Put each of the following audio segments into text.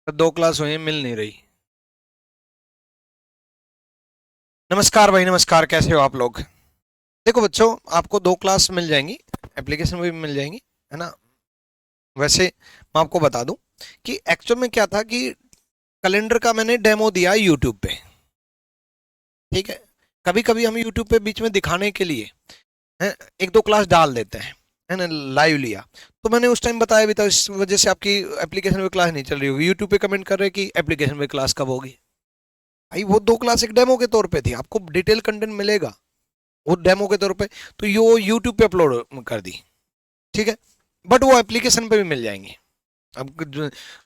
तो 2 क्लास हुई हैं, मिल नहीं रही। नमस्कार भाई, नमस्कार। कैसे हो आप लोग? देखो बच्चों, आपको 2 क्लास मिल जाएंगी, एप्लीकेशन में भी मिल जाएंगी, है ना। वैसे मैं आपको बता दूं कि एक्चुअल में क्या था कि कैलेंडर का मैंने डेमो दिया यूट्यूब पे। ठीक है। कभी कभी हम यूट्यूब पे बीच में दिखाने के लिए है, 1-2 क्लास डाल देते हैं, है ना, लाइव लिया। तो मैंने उस टाइम बताया भी था, इस वजह से आपकी एप्लीकेशन में क्लास नहीं चल रही होगी। यूट्यूब पे कमेंट कर रहे हैं कि एप्लीकेशन में क्लास कब होगी। भाई वो 2 क्लास एक डेमो के तौर पे थी, आपको डिटेल कंटेंट मिलेगा वो डेमो के तौर पे। तो ये वो यूट्यूब पे अपलोड कर दी। ठीक है। बट वो एप्लीकेशन पे भी मिल जाएंगे। अब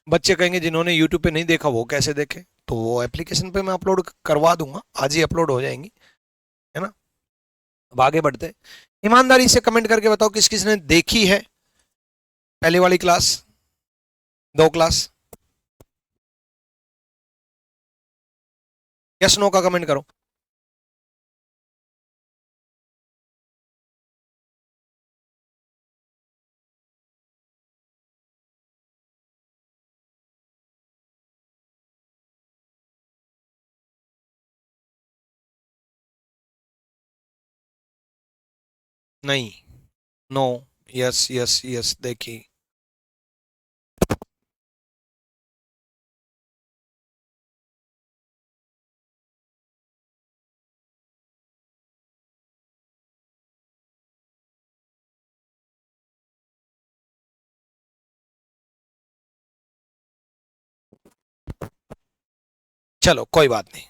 बच्चे कहेंगे जिन्होंने यूट्यूब पे नहीं देखा वो कैसे देखे, तो वो एप्लीकेशन पे मैं अपलोड करवा दूंगा, आज ही अपलोड हो जाएंगी, है ना। अब आगे बढ़ते हैं। ईमानदारी से कमेंट करके बताओ किस किस ने देखी है पहली वाली क्लास, 2 क्लास। यस नो का कमेंट करो। नहीं। नो। यस यस यस, देखी। चलो कोई बात नहीं।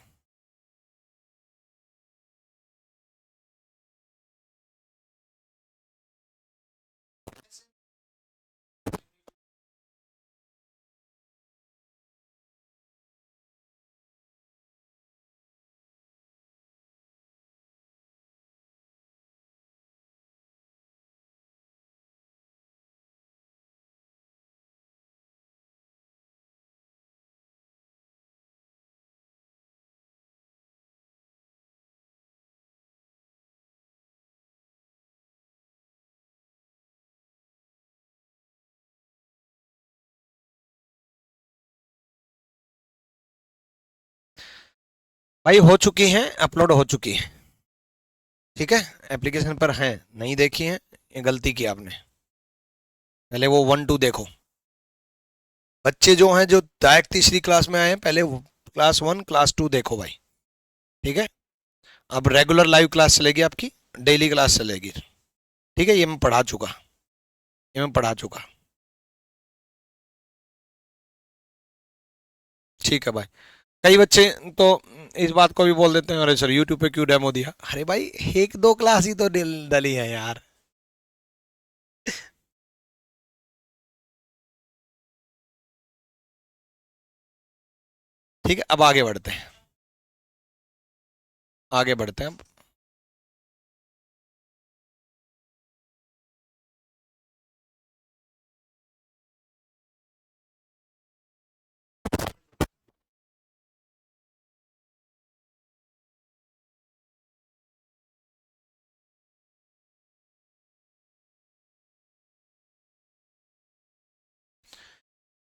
भाई हो चुकी हैं, अपलोड हो चुकी है। ठीक है। एप्लीकेशन पर हैं, नहीं देखी हैं, ये गलती की आपने। पहले वो 1-2 देखो। बच्चे जो हैं जो डायरेक्ट तीसरी क्लास में आए हैं, पहले क्लास 1 क्लास 2 देखो भाई। ठीक है। अब रेगुलर लाइव क्लास चलेगी आपकी, डेली क्लास चलेगी। ठीक है, ये मैं पढ़ा चुका, ये मैं पढ़ा चुका। ठीक है भाई। कई बच्चे तो इस बात को भी बोल देते हैं, अरे सर यूट्यूब पे क्यों डेमो दिया। अरे भाई 1-2 क्लास ही तो डली है यार। ठीक है, अब आगे बढ़ते हैं, आगे बढ़ते हैं अब।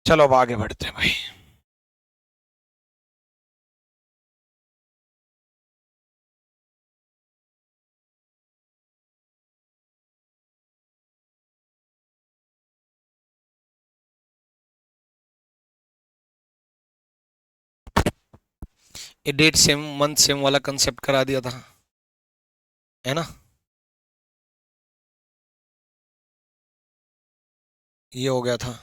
चलो अब आगे बढ़ते हैं भाई। ये डेट सेम मंथ सेम वाला कंसेप्ट करा दिया था, है ना। ये हो गया था।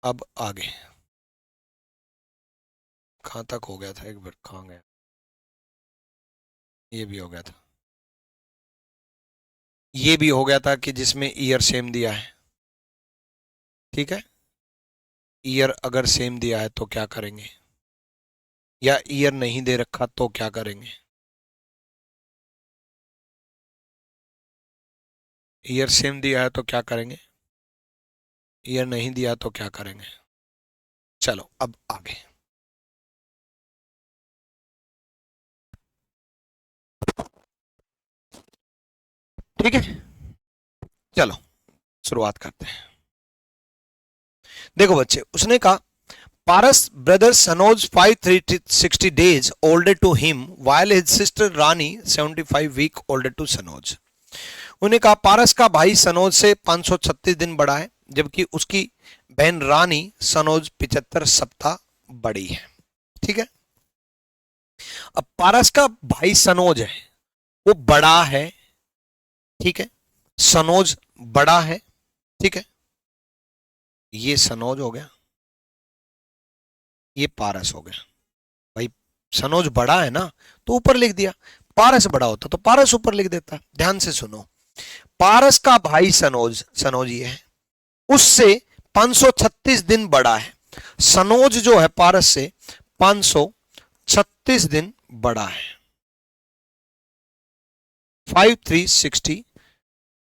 अब आगे कहाँ तक हो गया था, एक बार कहाँ गया। ये भी हो गया था। ये भी हो गया था कि जिसमें ईयर सेम दिया है। ठीक है। ईयर अगर सेम दिया है तो क्या करेंगे, या ईयर नहीं दे रखा तो क्या करेंगे। ईयर सेम दिया है तो क्या करेंगे, ईयर नहीं दिया तो क्या करेंगे। चलो अब आगे। ठीक है। चलो शुरुआत करते हैं। देखो बच्चे, उसने कहा Paras brother Sanoj 560 days older to him while his sister Rani 75 week older to Sanoj. उन्हें कहा पारस का भाई सनोज से 536 दिन बड़ा है, जबकि उसकी बहन रानी सनोज 75 सप्ताह बड़ी है। ठीक है, अब पारस का भाई सनोज है, वो बड़ा है। ठीक है, सनोज बड़ा है। ठीक है, ये सनोज हो गया, ये पारस हो गया। भाई सनोज बड़ा है ना, तो ऊपर लिख दिया। पारस बड़ा होता तो पारस ऊपर लिख देता। ध्यान से सुनो, पारस का भाई सनोज, सनोज ये है, उससे 536 दिन बड़ा है। सनोज जो है पारस से 536 दिन बड़ा है, 5360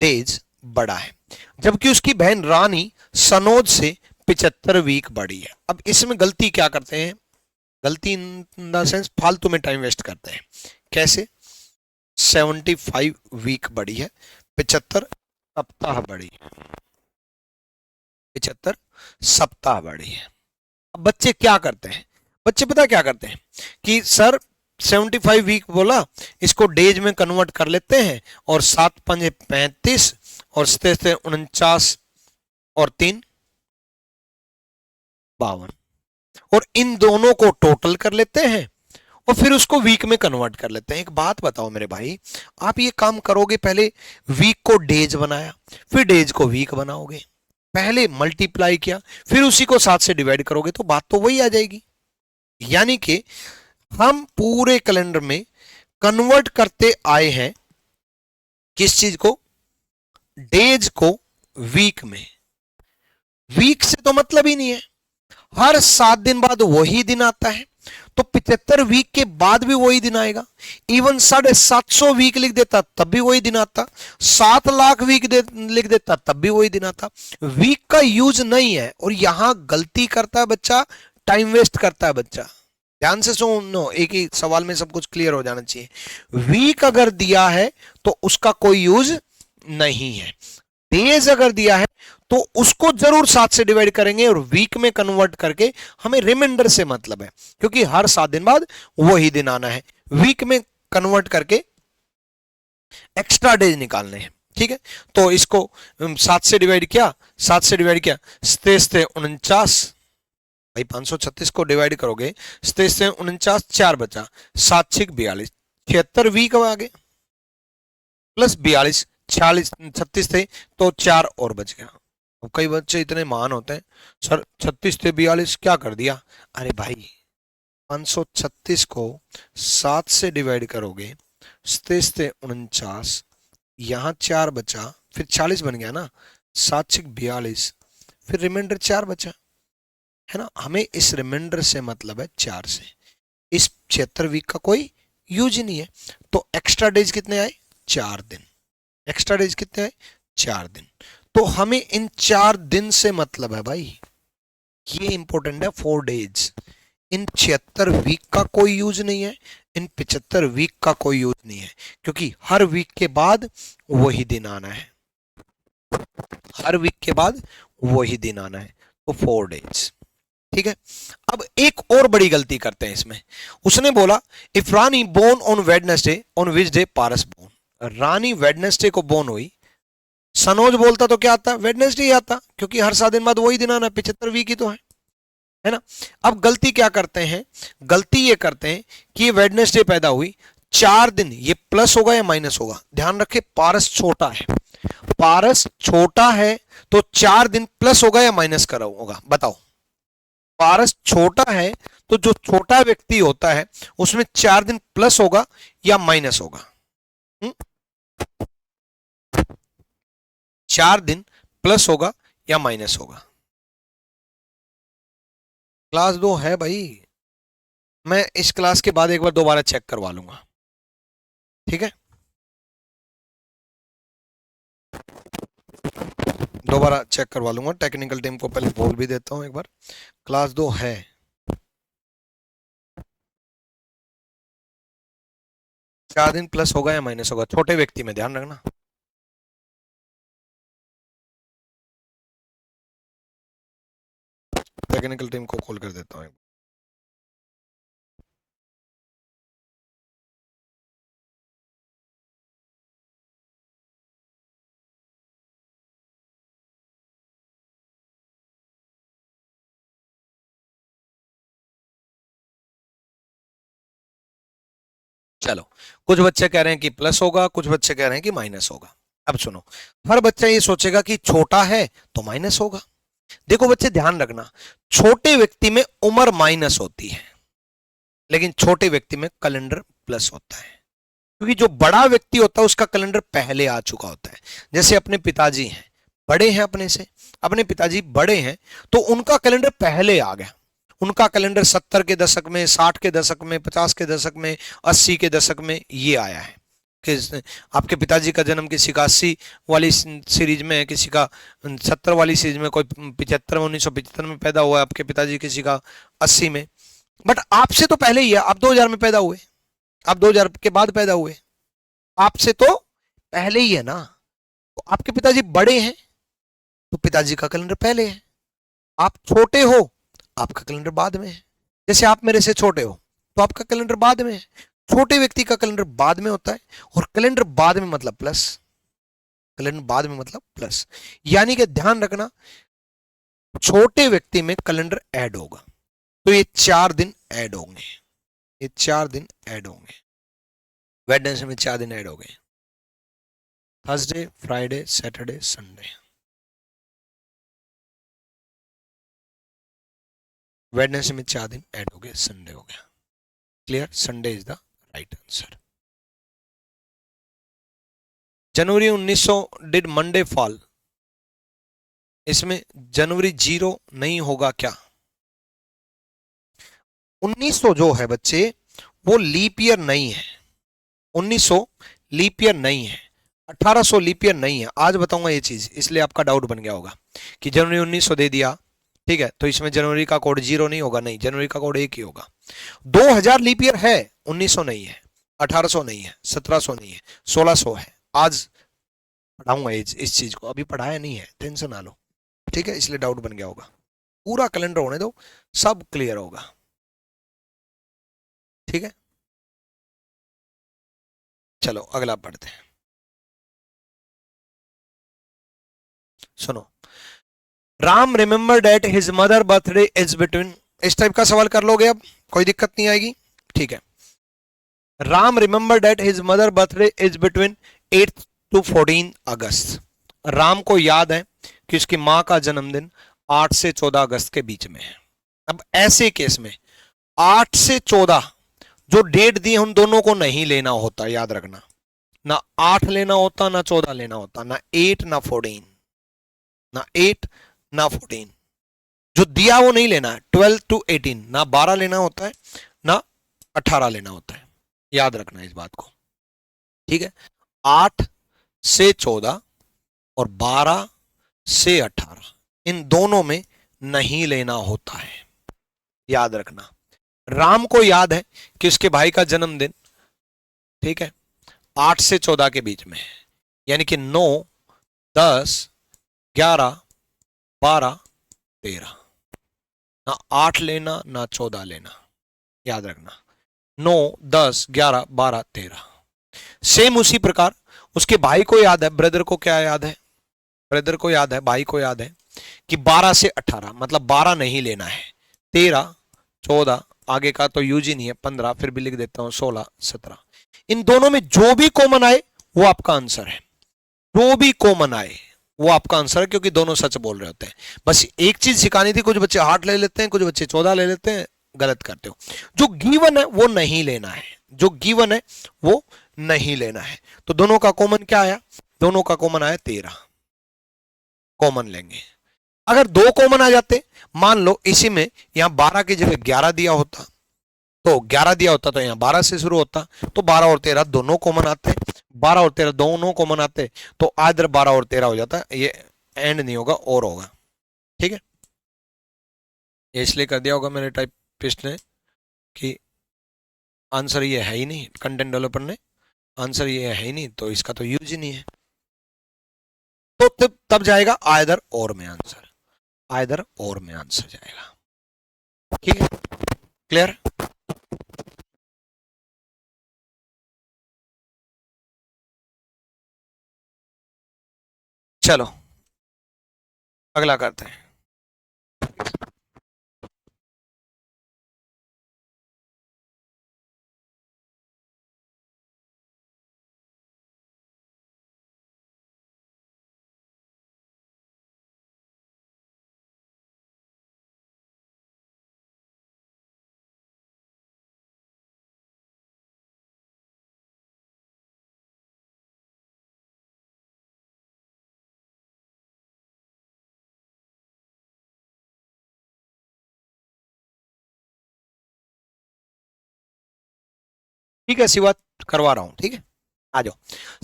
डेज बड़ा है, जबकि उसकी बहन रानी सनोज से 75 वीक बड़ी है। अब इसमें गलती क्या करते हैं, गलती इन द सेंस फालतू में टाइम वेस्ट करते हैं। कैसे? 75 वीक बड़ी है, 75 सप्ताह बड़ी है, 75 सप्ताह बड़ी है। अब बच्चे क्या करते हैं, बच्चे पता क्या करते हैं कि सर 75 वीक बोला, इसको डेज में कन्वर्ट कर लेते हैं, और 7 पंजे 35 और 49 और 3 52, और इन दोनों को टोटल कर लेते हैं और फिर उसको वीक में कन्वर्ट कर लेते हैं। एक बात बताओ मेरे भाई, आप ये काम करोगे, पहले वीक को डेज बनाया, फिर डेज को वीक बनाओगे, पहले मल्टीप्लाई किया, फिर उसी को 7 से डिवाइड करोगे, तो बात तो वही आ जाएगी। यानी कि हम पूरे कैलेंडर में कन्वर्ट करते आए हैं किस चीज को, डेज को वीक में। वीक से तो मतलब ही नहीं है, हर 7 दिन बाद वही दिन आता है, तो 75 वीक के बाद भी वही दिन आएगा। इवन 750 वीक लिख देता तब भी वही दिन आता, 7 लाख वीक लिख देता तब भी वही दिन आता। वीक का यूज नहीं है, और यहां गलती करता है बच्चा, टाइम वेस्ट करता है बच्चा। ध्यान से सुनो, एक ही सवाल में सब कुछ क्लियर हो जाना चाहिए। वीक अगर दिया है तो उसका कोई यूज नहीं है, डेज अगर दिया है तो उसको जरूर 7 से डिवाइड करेंगे, और वीक में कन्वर्ट करके हमें रिमाइंडर से मतलब है, क्योंकि हर 7 दिन बाद वही दिन आना है। वीक में कन्वर्ट करके एक्स्ट्रा डेज निकालने हैं। ठीक है, तो इसको 7 से डिवाइड किया, 7 से डिवाइड किया, 49, भाई 536 को डिवाइड करोगे, 49 4 बचा, 7 6 42, 76 वीक आ गए, प्लस 42 46 36 थे तो 4 और बच गया। अब कई बच्चे इतने महान होते हैं, सर 36 थे 42 क्या कर दिया। अरे भाई 536 को 7 से डिवाइड करोगे, 49, यहाँ 4 बचा, फिर 40 बन गया ना, 7 6 42, फिर रिमाइंडर 4 बचा, है ना। हमें इस रिमाइंडर से मतलब है 4 से। इस 76 वीक का कोई यूज ही नहीं है, तो एक्स्ट्रा डेज कितने आए, 4 दिन। एक्स्ट्रा डेज कितने आए, 4 दिन। तो हमें इन 4 दिन से मतलब है भाई, ये इंपॉर्टेंट है, 4 डेज। इन 76 वीक का कोई यूज नहीं है, इन 75 वीक का कोई यूज नहीं है, क्योंकि हर वीक के बाद वही दिन आना है, हर वीक के बाद वही दिन आना है, तो 4 डेज। ठीक है, अब एक और बड़ी गलती करते हैं इसमें। उसने बोला if Rani born on Wednesday on which day Paras born. Rani Wednesday को बोर्न हुई, सनोज बोलता तो क्या आता, वेडनेसडे ही आता, क्योंकि हर 7 दिन बाद वही दिन आना, 75 वीक ही तो है ना। अब गलती क्या करते हैं, गलती ये करते हैं कि ये वेडनेसडे पैदा हुई, 4 दिन, ये प्लस होगा या माइनस होगा। ध्यान रखे पारस छोटा है, पारस छोटा है तो 4 दिन प्लस होगा या माइनस करा होगा, बताओ। पारस छोटा है तो जो छोटा व्यक्ति होता है उसमें 4 दिन प्लस होगा या माइनस होगा। 4 दिन प्लस होगा या माइनस होगा। क्लास 2 है भाई, मैं इस क्लास के बाद एक बार दोबारा चेक करवा लूंगा, ठीक है। दोबारा चेक करवा लूंगा, टेक्निकल टीम को पहले बोल भी देता हूं एक बार, क्लास 2 है। 4 दिन प्लस होगा या माइनस होगा, छोटे व्यक्ति में ध्यान रखना। टेक्निकल टीम को कॉल कर देता हूँ। चलो, कुछ बच्चे कह रहे हैं कि प्लस होगा, कुछ बच्चे कह रहे हैं कि माइनस होगा। अब सुनो, हर बच्चा ये सोचेगा कि छोटा है तो माइनस होगा। देखो बच्चे ध्यान रखना, छोटे व्यक्ति में उम्र माइनस होती है, लेकिन छोटे व्यक्ति में कैलेंडर प्लस होता है, क्योंकि जो बड़ा व्यक्ति होता है उसका कैलेंडर पहले आ चुका होता है। जैसे अपने पिताजी हैं, बड़े हैं अपने से, अपने पिताजी बड़े हैं, तो उनका कैलेंडर पहले आ गया। उनका कैलेंडर 70 के दशक में, 60 के दशक में, 50 के दशक में, 80 के दशक में ये आया है कि आपके पिताजी का जन्म किसी का 80 वाली सीरीज में है, किसी का 70 वाली सीरीज में, कोई 75 में, 1975 में पैदा हुआ है आपके पिताजी, किसी का 80 में। बट आपसे तो पहले ही है, आप 2000 में पैदा हुए, आप 2000 के बाद पैदा हुए, आपसे तो पहले ही है ना। तो आपके पिताजी बड़े हैं तो पिताजी का कैलेंडर पहले है, आप छोटे हो आपका कैलेंडर बाद में है। जैसे आप मेरे से छोटे हो तो आपका कैलेंडर बाद में है। छोटे व्यक्ति का कैलेंडर बाद में होता है, और कैलेंडर बाद में मतलब प्लस, कैलेंडर बाद में मतलब प्लस। यानी कि ध्यान रखना, छोटे व्यक्ति में कैलेंडर ऐड होगा तो ये 4 दिन ऐड होंगे, ये 4 दिन ऐड होंगे। वेडनेसडे में 4 दिन ऐड हो गए, Thursday, Friday, Saturday, Sunday. Wednesday में 4 दिन ऐड हो गए, संडे हो गया। Clear? Sunday is the right answer. January 1900 did Monday fall, इसमें जनवरी 0 नहीं होगा क्या? 1900 जो है बच्चे वो लीप ईयर नहीं है, 1900 लीप ईयर नहीं है, 1800 लीप ईयर नहीं है। आज बताऊंगा ये चीज, इसलिए आपका डाउट बन गया होगा कि जनवरी 1900 दे दिया, ठीक है, तो इसमें जनवरी का कोड 0 नहीं होगा। नहीं, जनवरी का कोड 1 ही होगा। 2000 लीप ईयर है, 1900 नहीं है, 1800 नहीं है, 1700 नहीं है, 1600 है। आज पढ़ाऊंगा इस चीज को, अभी पढ़ाया नहीं है, टेंशन ना लो, ठीक है, इसलिए डाउट बन गया होगा। पूरा कैलेंडर होने दो, सब क्लियर होगा, ठीक है। चलो अगला पढ़ते हैं। सुनो, Ram remember that his mother birthday is between, इस टाइप का सवाल कर लोगे, अब कोई दिक्कत नहीं आएगी, ठीक है। Ram remember that his mother birthday is between 8 to 14 August. Ram को याद है कि उसकी मां का जन्मदिन 8 से 14 अगस्त के बीच में है। अब ऐसे केस में 8 से 14 जो डेट दी उन दोनों को नहीं लेना होता, याद रखना, ना 8 लेना होता ना 14 लेना होता, ना 8 ना 14, ना 8 ना 14, जो दिया वो नहीं लेना है। 12 to 18 ना 12 लेना होता है ना 18 लेना होता है, याद रखना इस बात को, ठीक है। 8 से 14 और 12 से 18 इन दोनों में नहीं लेना होता है, याद रखना। राम को याद है कि उसके भाई का जन्मदिन, ठीक है, 8 से 14 के बीच में है, यानी कि 9, 10, 11, 12, 13, ना 8 लेना ना 14 लेना, याद रखना। 9, 10, 11, 12, 13। सेम उसी प्रकार उसके भाई को याद है, ब्रदर को क्या याद है, ब्रदर को याद है, भाई को याद है कि 12 से 18 मतलब 12 नहीं लेना है, 13, 14 आगे का तो यूज ही नहीं है, 15 फिर भी लिख देता हूं, 16, 17। इन दोनों में जो भी कॉमन आए वो आपका आंसर है, जो भी कॉमन आए वो आपका आंसर है, क्योंकि दोनों सच बोल रहे होते हैं। बस एक चीज सिखानी थी, कुछ बच्चे 8 ले लेते हैं, कुछ बच्चे 14 ले लेते हैं, गलत करते हो। जो गिवन है वो नहीं लेना है, जो गिवन है वो नहीं लेना है। तो दोनों का कॉमन क्या आया? दोनों का कॉमन आया 13, कॉमन लेंगे। अगर 2 कॉमन आ जाते, मान लो इसी में यहां 12 की जगह 11 दिया होता, तो 11 दिया होता तो यहां 12 से शुरू होता, तो 12 और 13 दोनों कॉमन आते, 12 और 13 दोनों कॉमन आते, तो आदर 12 और 13 हो जाता, ये एंड नहीं होगा और होगा, ठीक है। ये इसलिए कर दिया होगा मेरे टाइपिस्ट ने कि आंसर ये है ही नहीं, कंटेंट डेवलपर ने आंसर ये है ही नहीं, तो इसका तो यूज ही नहीं है। तो तब जाएगा आइदर और में आंसर, आइदर और में आंसर जाएगा। ठीक है, क्लियर। चलो अगला करते हैं। ठीक है, ऐसी बात करवा रहा हूं, ठीक है। आ जाओ।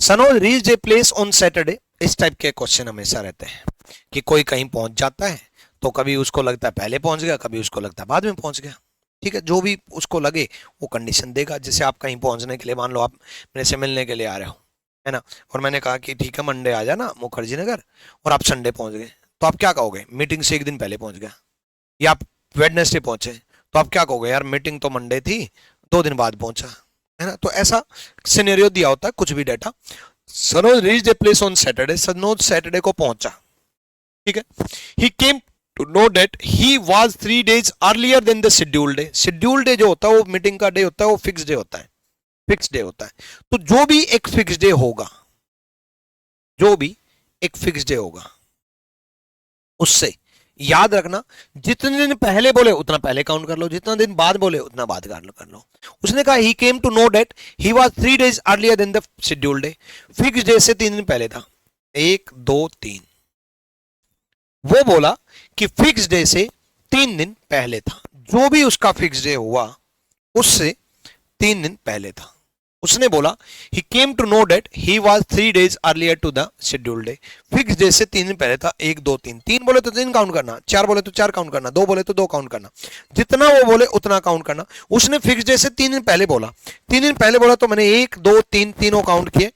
Sanoj reach a place on Saturday. इस टाइप के क्वेश्चन हमेशा रहते हैं कि कोई कहीं पहुंच जाता है तो कभी उसको लगता है पहले पहुंच गया, कभी उसको लगता है बाद में पहुंच गया। ठीक है, जो भी उसको लगे वो कंडीशन देगा। जैसे आप कहीं पहुंचने के लिए, मान लो आप मेरे से मिलने के लिए आ रहे हो, है ना, और मैंने कहा कि ठीक है मंडे आ जाना मुखर्जी नगर, और आप संडे पहुंच गए, तो आप क्या कहोगे? मीटिंग से एक दिन पहले पहुंच गया। या आप वेडनेसडे पहुंचे तो आप क्या कहोगे? यार मीटिंग तो मंडे थी, 2 दिन बाद पहुंचा, है ना। तो ऐसा सिनेरियो दिया होता है, कुछ भी data. Sanoj reach a place on Saturday. Sanoj Saturday को पहुंचा, ठीक है। He came to know that he was 3 days earlier than the scheduled day. Scheduled day जो होता है वो मीटिंग का डे होता है, वो फिक्स डे होता है, फिक्स डे होता है। तो जो भी एक फिक्स डे होगा, जो भी एक फिक्स डे होगा, उससे याद रखना जितने दिन पहले बोले उतना पहले काउंट कर लो, जितना दिन बाद बोले उतना बाद कर लो। उसने कहा he came to know that he was 3 days earlier than the schedule day. Fix day से 3 दिन पहले था, 1 2 3। वो बोला कि फिक्स डे से 3 दिन पहले था। जो भी उसका फिक्स डे हुआ उससे 3 दिन पहले था। उसने बोला he came to know that he was 3 days earlier to the schedule day. Fix day से 3 दिन पहले था। 1 2 3, 3 बोले तो 3 काउंट करना, 4 बोले तो 4 काउंट करना, 2 बोले तो 2 काउंट करना, जितना वो बोले उतना काउंट करना। उसने फिक्स डे से 3 दिन पहले बोला, 3 दिन पहले बोला तो मैंने 1 2 3 तीनों काउंट किए।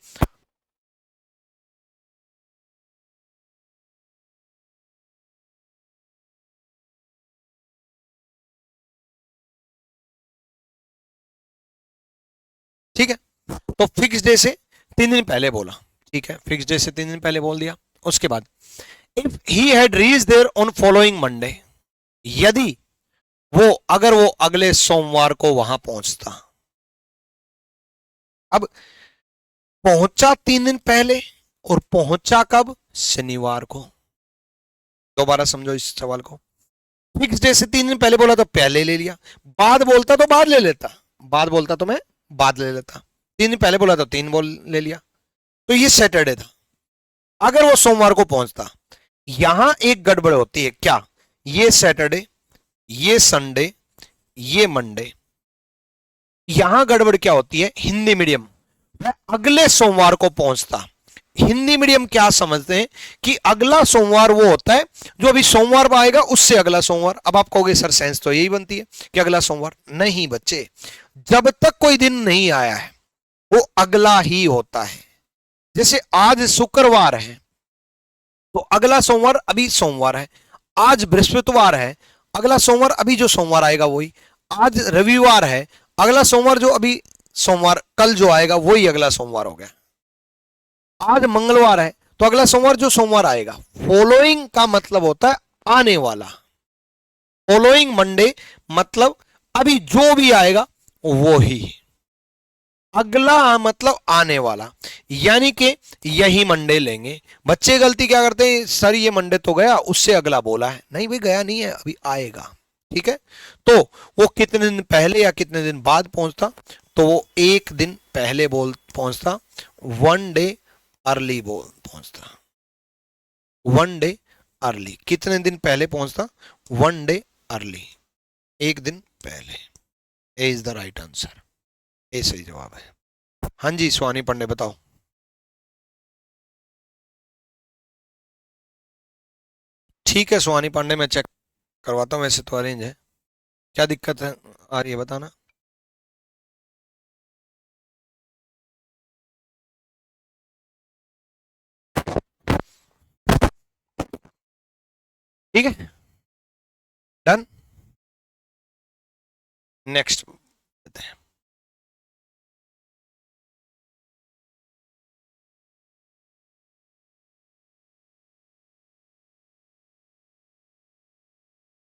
ठीक है, तो फिक्स डे से 3 दिन पहले बोला, ठीक है, फिक्स डे से 3 दिन पहले बोल दिया। उसके बाद if he had reach there on following Monday, यदि वो अगर वो अगले सोमवार को वहां पहुंचता। अब पहुंचा 3 दिन पहले और पहुंचा कब? शनिवार को। दोबारा समझो इस सवाल को। फिक्स डे से 3 दिन पहले बोला तो पहले ले लिया, बाद बोलता तो बाद ले लेता, बाद बोलता तो मैं बाद ले लेता, 3 दिन पहले बोला तो 3 बोल ले लिया। तो ये सैटरडे था। अगर वो सोमवार को पहुंचता, यहां एक गड़बड़ होती है। क्या? ये सैटरडे, ये संडे, ये मंडे। यहां गड़बड़ क्या होती है? हिंदी मीडियम वह अगले सोमवार को पहुंचता। हिंदी मीडियम क्या समझते हैं कि अगला सोमवार वो होता है जो अभी सोमवार आएगा उससे अगला सोमवार। अब आप कहोगे सर सेंस तो यही बनती है कि अगला सोमवार। नहीं बच्चे, जब तक कोई दिन नहीं आया है वो अगला ही होता है। जैसे आज शुक्रवार है तो अगला सोमवार अभी सोमवार है। आज बृहस्पतिवार है, अगला सोमवार अभी जो सोमवार आएगा वही। आज रविवार है, अगला सोमवार जो अभी सोमवार कल जो आएगा वही अगला सोमवार हो गया। आज मंगलवार है तो अगला सोमवार जो सोमवार आएगा। फॉलोइंग का मतलब होता है आने वाला। फॉलोइंग मंडे मतलब अभी जो भी आएगा वो ही। अगला मतलब आने वाला, यानी कि यही मंडे लेंगे। बच्चे गलती क्या करते हैं? सर ये मंडे तो गया, उससे अगला बोला है। नहीं भाई, गया नहीं है, अभी आएगा। ठीक है, तो वो कितने दिन पहले या कितने दिन बाद पहुंचता? तो वो 1 दिन पहले बोल पहुंचता, 1 डे अर्ली बोल पहुंचता। 1 डे अर्ली। कितने दिन पहले पहुंचता? 1 डे अर्ली, 1 दिन पहले। ए इज द राइट आंसर, ए सही जवाब है। हाँ जी स्वानी पांडे बताओ। ठीक है स्वानी पांडे, मैं चेक करवाता हूँ। वैसे तो अरेंज है, क्या दिक्कत है आ रही है बताना। ठीक है, डन। नेक्स्ट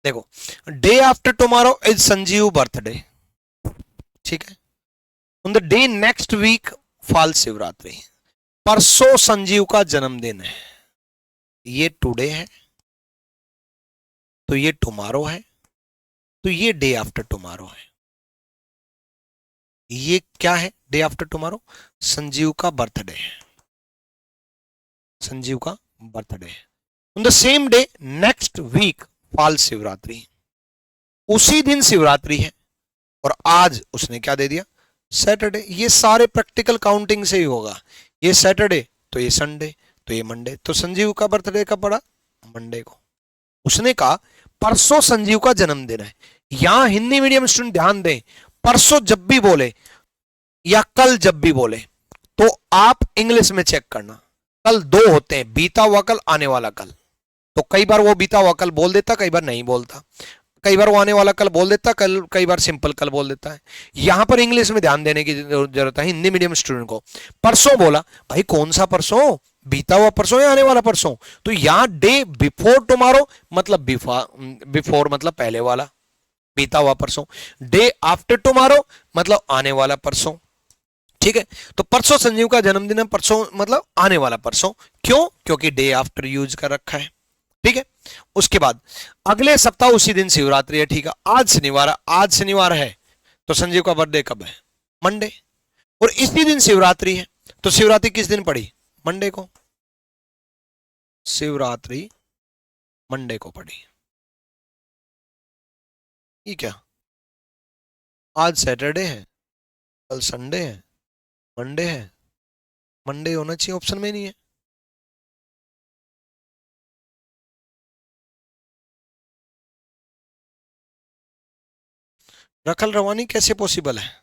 देखो, day after tomorrow is Sanjeev birthday, ठीक है। On the day next week fall Shivratri, परसों संजीव का जन्मदिन है। ये टुडे है, तो ये टुमारो है, तो ये डे आफ्टर टुमारो है। ये क्या है? डे आफ्टर टुमारो संजीव का बर्थडे है, संजीव का बर्थडे है। On the same day next week fall Shivratri, उसी दिन शिवरात्रि है, और आज उसने क्या दे दिया? सैटरडे। ये सारे प्रैक्टिकल काउंटिंग से ही होगा। ये सैटरडे, तो ये संडे, तो ये मंडे, तो संजीव का बर्थडे कब पड़ा? मंडे को। उसने कहा परसों संजीव का जन्मदिन है। यहां हिंदी मीडियम स्टूडेंट ध्यान दें, परसों जब भी बोले या कल जब भी बोले तो आप इंग्लिश में चेक करना। कल दो होते हैं, बीता हुआ कल, आने वाला कल। तो कई बार वो बीता हुआ कल बोल देता, कई बार नहीं बोलता। कई बार वो आने वाला कल बोल देता, कल कई बार सिंपल कल बोल देता है। यहां पर इंग्लिश में ध्यान देने की जरूरत है हिंदी मीडियम स्टूडेंट को। परसों बोला, भाई कौन सा परसों? बीता हुआ परसों या आने वाला परसों? तो यहां डे बिफोर टुमारो मतलब बिफोर मतलब पहले वाला, बीता हुआ परसों। डे आफ्टर टुमारो मतलब आने वाला परसों, ठीक है। तो परसों संजीव का जन्मदिन है, परसों मतलब आने वाला परसों। क्यों? क्योंकि डे आफ्टर यूज कर रखा है, ठीक है। उसके बाद अगले सप्ताह उसी दिन शिवरात्रि है, ठीक है। आज शनिवार है, आज शनिवार है, तो संजीव का बर्थडे कब है? मंडे। और इसी दिन शिवरात्रि है, तो शिवरात्रि किस दिन पड़ी? मंडे को। शिवरात्रि मंडे को पड़ी। ये क्या? आज सैटरडे है, कल संडे है, मंडे है। मंडे होना चाहिए, ऑप्शन में नहीं है। रखल रवानी कैसे पॉसिबल है?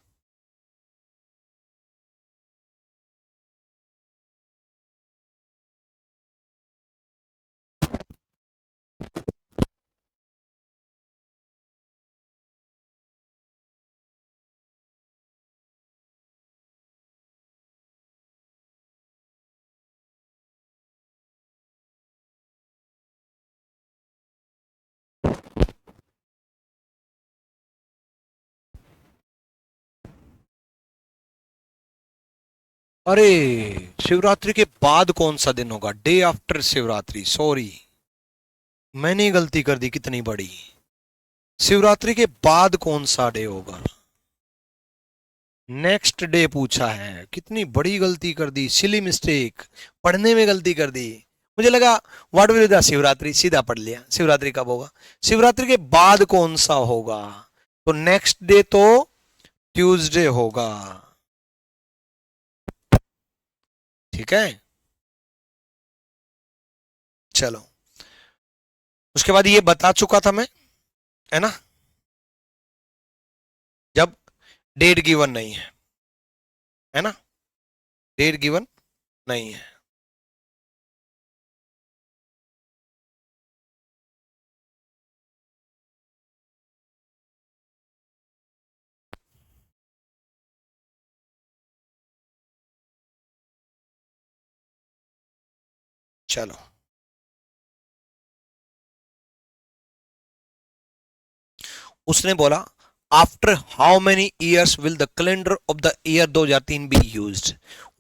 अरे, शिवरात्रि के बाद कौन सा दिन होगा? Day after Shivratri. सॉरी, मैंने गलती कर दी कितनी बड़ी। शिवरात्रि के बाद कौन सा डे होगा? नेक्स्ट डे पूछा है, कितनी बड़ी गलती कर दी, सिली मिस्टेक, पढ़ने में गलती कर दी। मुझे लगा व्हाट विल द शिवरात्रि, सीधा पढ़ लिया। शिवरात्रि कब होगा? शिवरात्रि के बाद कौन सा होगा? तो नेक्स्ट डे तो ट्यूसडे होगा, ठीक है। चलो, उसके बाद ये बता चुका था मैं, है ना, जब डेट गिवन नहीं है ना, डेट गिवन नहीं है। चलो, उसने बोला after how many years will the calendar of the year 2003 be used?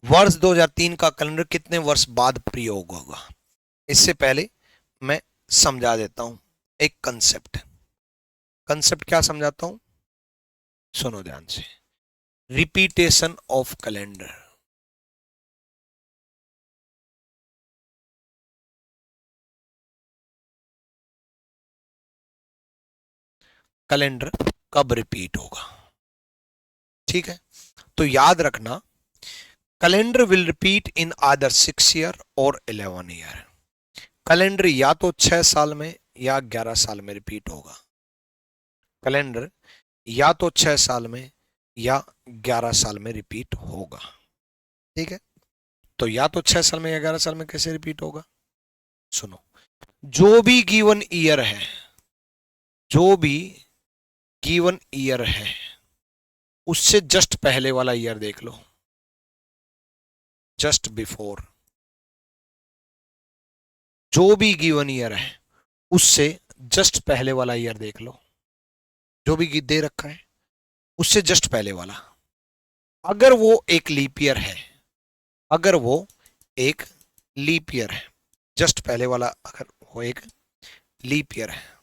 वर्ष 2003 का कैलेंडर कितने वर्ष बाद प्रयोग होगा? इससे पहले मैं समझा देता हूं एक कंसेप्ट। कंसेप्ट क्या समझाता हूं, सुनो ध्यान से। Repetition of calendar. कैलेंडर कब रिपीट होगा, ठीक है। तो याद रखना, कैलेंडर विल रिपीट इन आदर 6 ईयर और 11 ईयर। कैलेंडर या तो 6 साल में या 11 साल में रिपीट होगा। कैलेंडर या तो 6 साल में या 11 साल में रिपीट होगा, ठीक है। तो या तो 6 साल में या 11 साल में कैसे रिपीट होगा? सुनो, जो भी गिवन ईयर है, जो भी गिवन ईयर है उससे जस्ट पहले वाला ईयर देख लो, जस्ट बिफोर। जो भी गिवन ईयर है उससे जस्ट पहले वाला ईयर देख लो, जो भी दे रखा है उससे जस्ट पहले वाला। अगर वो एक लीप ईयर है, अगर वो एक लीप ईयर है, जस्ट पहले वाला अगर वो एक लीप ईयर है,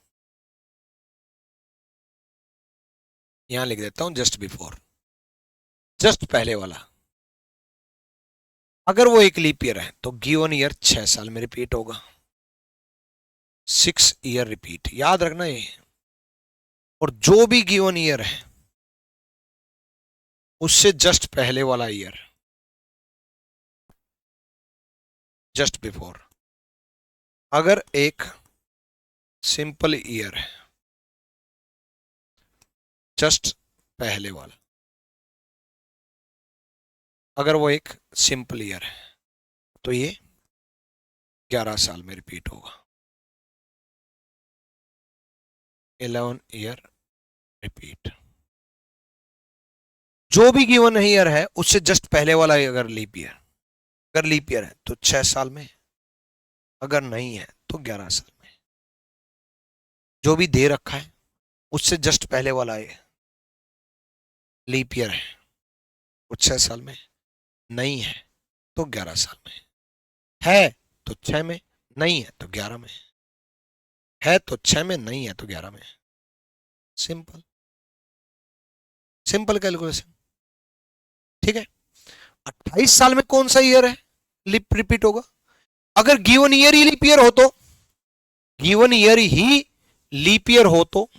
यहां लिख देता हूं जस्ट बिफोर, जस्ट पहले वाला। अगर वो एक लीप ईयर है तो गिवन ईयर 6 साल में रिपीट होगा, 6 ईयर रिपीट, याद रखना ये। और जो भी गिवन ईयर है उससे जस्ट पहले वाला ईयर, जस्ट बिफोर। अगर एक सिंपल ईयर है, जस्ट पहले वाला। अगर वो एक सिंपल ईयर है तो ये 11 साल में रिपीट होगा, 11 ईयर रिपीट। जो भी गिवन ईयर है उससे जस्ट पहले वाला अगर लीप ईयर, अगर लीप ईयर है तो 6 साल में, अगर नहीं है तो 11 साल में। जो भी दे रखा है उससे जस्ट पहले वाला है लीप ईयर है वो 6 साल में, नहीं है तो 11 साल में, है तो 6 में, नहीं है तो 11 में, है तो 6 में, नहीं है तो 11 में। Simple, simple calculation. ठीक है। 28 साल में कौन सा ईयर है लिप रिपीट होगा? अगर गिवन ईयर ही लीप ईयर हो तो, गिवन ईयर ही लीप ईयर हो तो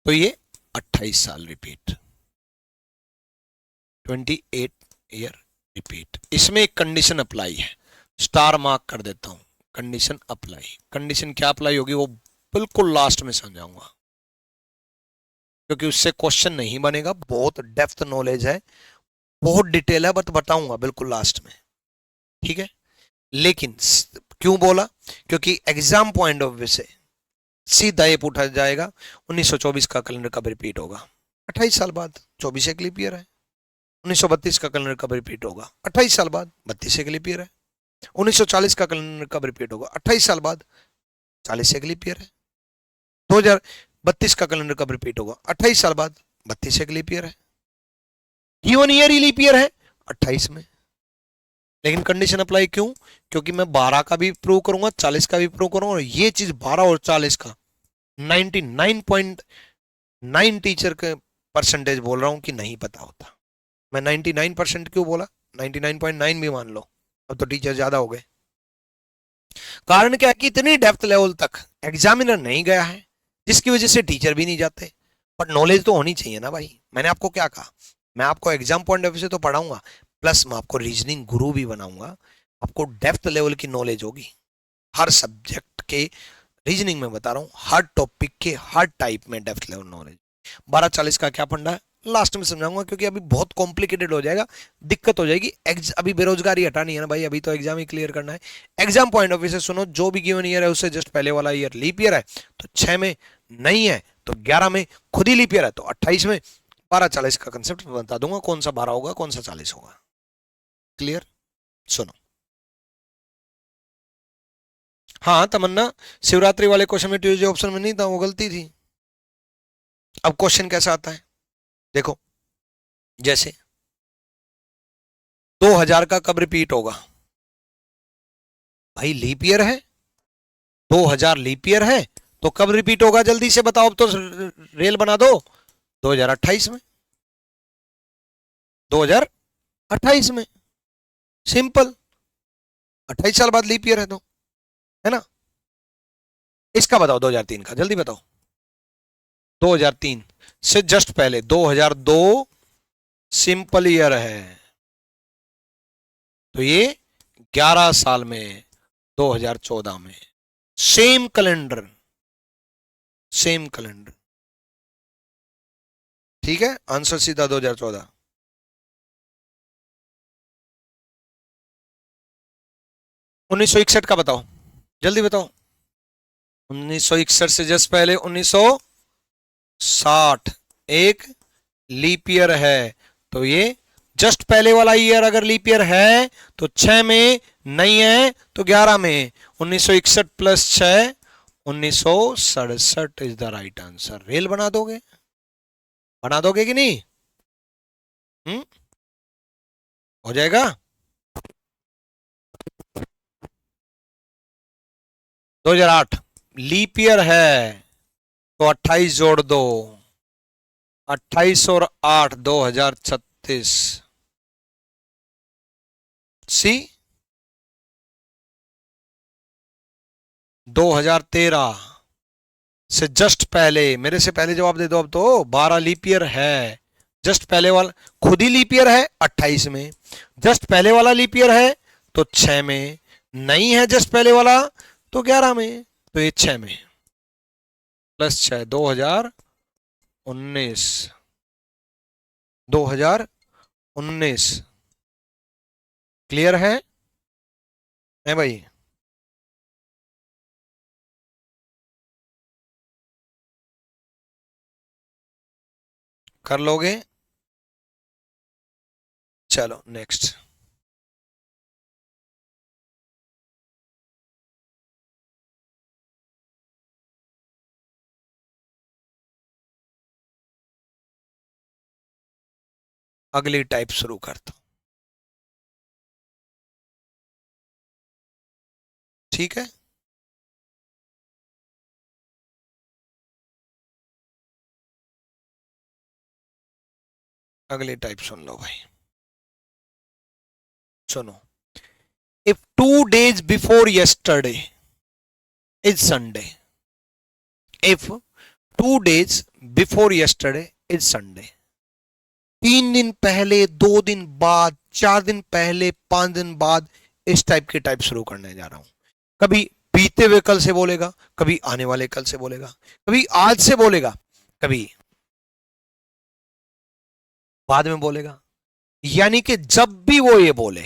ये 28 साल रिपीट, 28 ईयर रिपीट। इसमें एक कंडीशन अप्लाई है, स्टार मार्क कर देता हूं, कंडीशन अप्लाई। कंडीशन क्या अप्लाई होगी वो बिल्कुल लास्ट में समझाऊंगा, क्योंकि उससे क्वेश्चन नहीं बनेगा, बहुत डेप्थ नॉलेज है, बहुत डिटेल है, बट बताऊंगा बिल्कुल लास्ट में। ठीक है। लेकिन क्यों बोला? क्योंकि एग्जाम पॉइंट ऑफ व्यू से सीधा ये पूछा जाएगा 1924 का कैलेंडर कब रिपीट होगा? 28 साल बाद, 24 एक लीप ईयर है। 1932 का कैलेंडर कब रिपीट होगा? 28 साल बाद, 32 एक लीप ईयर है। 1940 का कैलेंडर कब रिपीट होगा? 28 साल बाद, 40 एक लीप ईयर है। 2032 का कैलेंडर कब रिपीट होगा? 28 साल बाद, 32 एक लीप ईयर है। गिवन ईयर ही लीप ईयर है 28 में। लेकिन कंडीशन अप्लाई क्यों? क्योंकि मैं 12 का भी प्रूव करूंगा, 40 का भी प्रूव करूंगा, और ये चीज 12 और 40 का 99.9 टीचर के परसेंटेज बोल रहा हूं कि नहीं पता होता। मैं 99% क्यों बोला? 99.9 भी मान लो, अब तो टीचर ज्यादा हो गए। कारण क्या है कि इतनी डेप्थ लेवल तक एग्जामिनर नहीं गया है, जिसकी वजह से टीचर भी नहीं जाते। पर नॉलेज तो होनी चाहिए ना भाई। मैंने आपको क्या कहा? मैं आपको एग्जाम पॉइंट ऑफ व्यू से तो पढ़ाऊंगा, प्लस मैं आपको रीजनिंग गुरु भी बनाऊंगा। आपको डेप्थ लेवल की नॉलेज होगी हर सब्जेक्ट के। रीजनिंग में बता रहा हूँ, हर टॉपिक के हर टाइप में डेप्थ लेवल नॉलेज। 12-40 का क्या फंडा है लास्ट में समझाऊंगा, क्योंकि अभी बहुत कॉम्प्लिकेटेड हो जाएगा, दिक्कत हो जाएगी। अभी बेरोजगारी हटानी है ना भाई, अभी तो एग्जाम ही क्लियर करना है। एग्जाम पॉइंट ऑफ व्यू से सुनो, जो भी गिवन ईयर है उससे जस्ट पहले वाला ईयर लीप ईयर है तो 6 में, नहीं है तो 11 में, खुद ही लीप ईयर है तो 28 में। 12-40 का कंसेप्ट बता दूंगा, कौन सा 12 होगा कौन सा 40 होगा। क्लियर? सुनो। हाँ तमन्ना, शिवरात्रि वाले क्वेश्चन में ट्यूजडे ऑप्शन में नहीं था, वो गलती थी। अब क्वेश्चन कैसा आता है देखो, जैसे 2000 का कब रिपीट होगा? भाई लीप ईयर है, 2000 लीप ईयर है तो कब रिपीट होगा? जल्दी से बताओ, अब तो रेल बना दो। 2028 में, 2028 में। सिंपल, 28 साल बाद लीप ईयर है तो, है ना? इसका बताओ 2003 का, जल्दी बताओ। 2003 से जस्ट पहले 2002 सिंपल ईयर है तो ये 11 साल में, 2014 में। Same calendar, same calendar. ठीक है, आंसर सीधा 2014। 1961 का बताओ, जल्दी बताओ। 1961 से जस्ट पहले 1960 एक लीप ईयर है, तो ये जस्ट पहले वाला ईयर अगर लीप ईयर है तो 6 में, नहीं है तो 11 में। 1961 plus 6 1967 is the right answer. Rail बना दोगे, बना दोगे कि नहीं? हो जाएगा। 2008 लीप ईयर है तो 28 जोड़ दो, 28 और 8 2036। सी 2013 से जस्ट पहले, मेरे से पहले जवाब दे दो अब तो। 12 लीप ईयर है, जस्ट पहले वाला खुद ही लीप ईयर है 28 में, जस्ट पहले वाला लीप ईयर है तो 6 में, नहीं है जस्ट पहले वाला तो 11 में, तो ये 6 में प्लस 6 2019 2019। क्लियर है भाई? कर लोगे? चलो नेक्स्ट। अगली टाइप शुरू करता हूं, ठीक है? अगली टाइप सुन लो भाई, सुनो। If 2 days before yesterday is Sunday, if 2 days before yesterday is Sunday, 3 दिन पहले, 2 दिन बाद, 4 दिन पहले, 5 दिन बाद, इस टाइप की टाइप शुरू करने जा रहा हूं। कभी बीते हुए कल से बोलेगा, कभी आने वाले कल से बोलेगा, कभी आज से बोलेगा, कभी बाद में बोलेगा। यानी कि जब भी वो ये बोले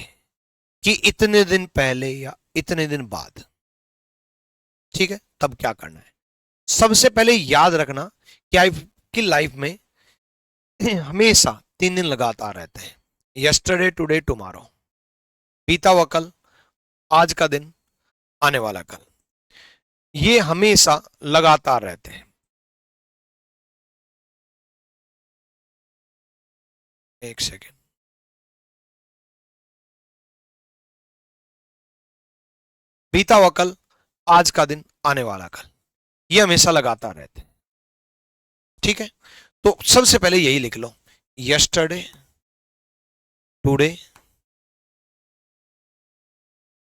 कि इतने दिन पहले या इतने दिन बाद, ठीक है, तब क्या करना है? सबसे पहले याद रखना कि आपकी लाइफ में हमेशा 3 दिन लगातार रहते हैं, यस्टरडे, टुडे, टुमारो। बीता हुआ कल, आज का दिन, आने वाला कल, ये हमेशा लगातार रहते हैं। एक सेकेंड, बीता हुआ कल, आज का दिन, आने वाला कल, ये हमेशा लगातार रहते हैं, ठीक है? तो सबसे पहले यही लिख लो, यस्टरडे, टुडे,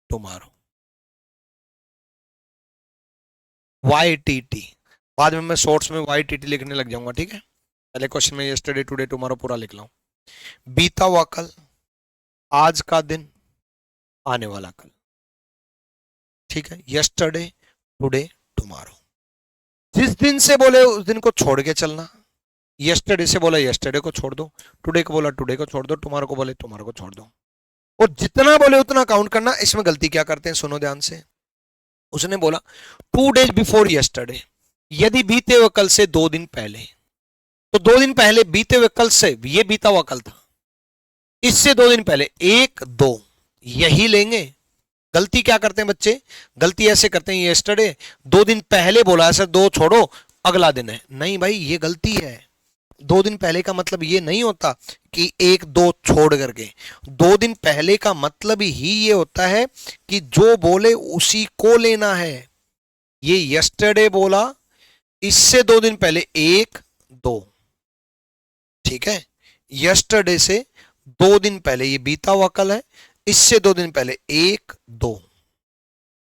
टुमारो, YTT। बाद में मैं शॉर्ट्स में YTT लिखने लग जाऊंगा, ठीक है? पहले क्वेश्चन में यस्टरडे, टुडे, टुमारो पूरा लिख लो। बीता हुआ कल, आज का दिन, आने वाला कल, ठीक है? Yesterday, today, tomorrow. जिस दिन से बोले उस दिन को छोड़ के चलना। यस्टरडे से बोला यस्टरडे को छोड़ दो, टुडे को बोला टुडे को छोड़ दो, टुमारो को बोले टुमारो को छोड़ दो, और जितना बोले उतना काउंट करना। इसमें गलती क्या करते हैं, सुनो ध्यान से। उसने बोला 2 days बिफोर यस्टरडे, यदि बीते हुए कल से 2 दिन पहले, तो 2 दिन पहले बीते हुए कल से, ये बीता हुआ कल था, इससे 2 दिन पहले 1, 2 यही लेंगे। गलती क्या करते हैं बच्चे, गलती ऐसे करते हैं, यस्टरडे 2 दिन पहले बोला, ऐसा 2 छोड़ो अगला दिन है, नहीं भाई ये गलती है। 2 दिन पहले का मतलब ये नहीं होता कि 1, 2 छोड़ करके। 2 दिन पहले का मतलब ही ये होता है कि जो बोले उसी को लेना है। ये यस्टरडे बोला, इससे 2 दिन पहले 1, 2, ठीक है? यस्टरडे से 2 दिन पहले, ये बीता हुआ कल है, इससे 2 दिन पहले 1, 2,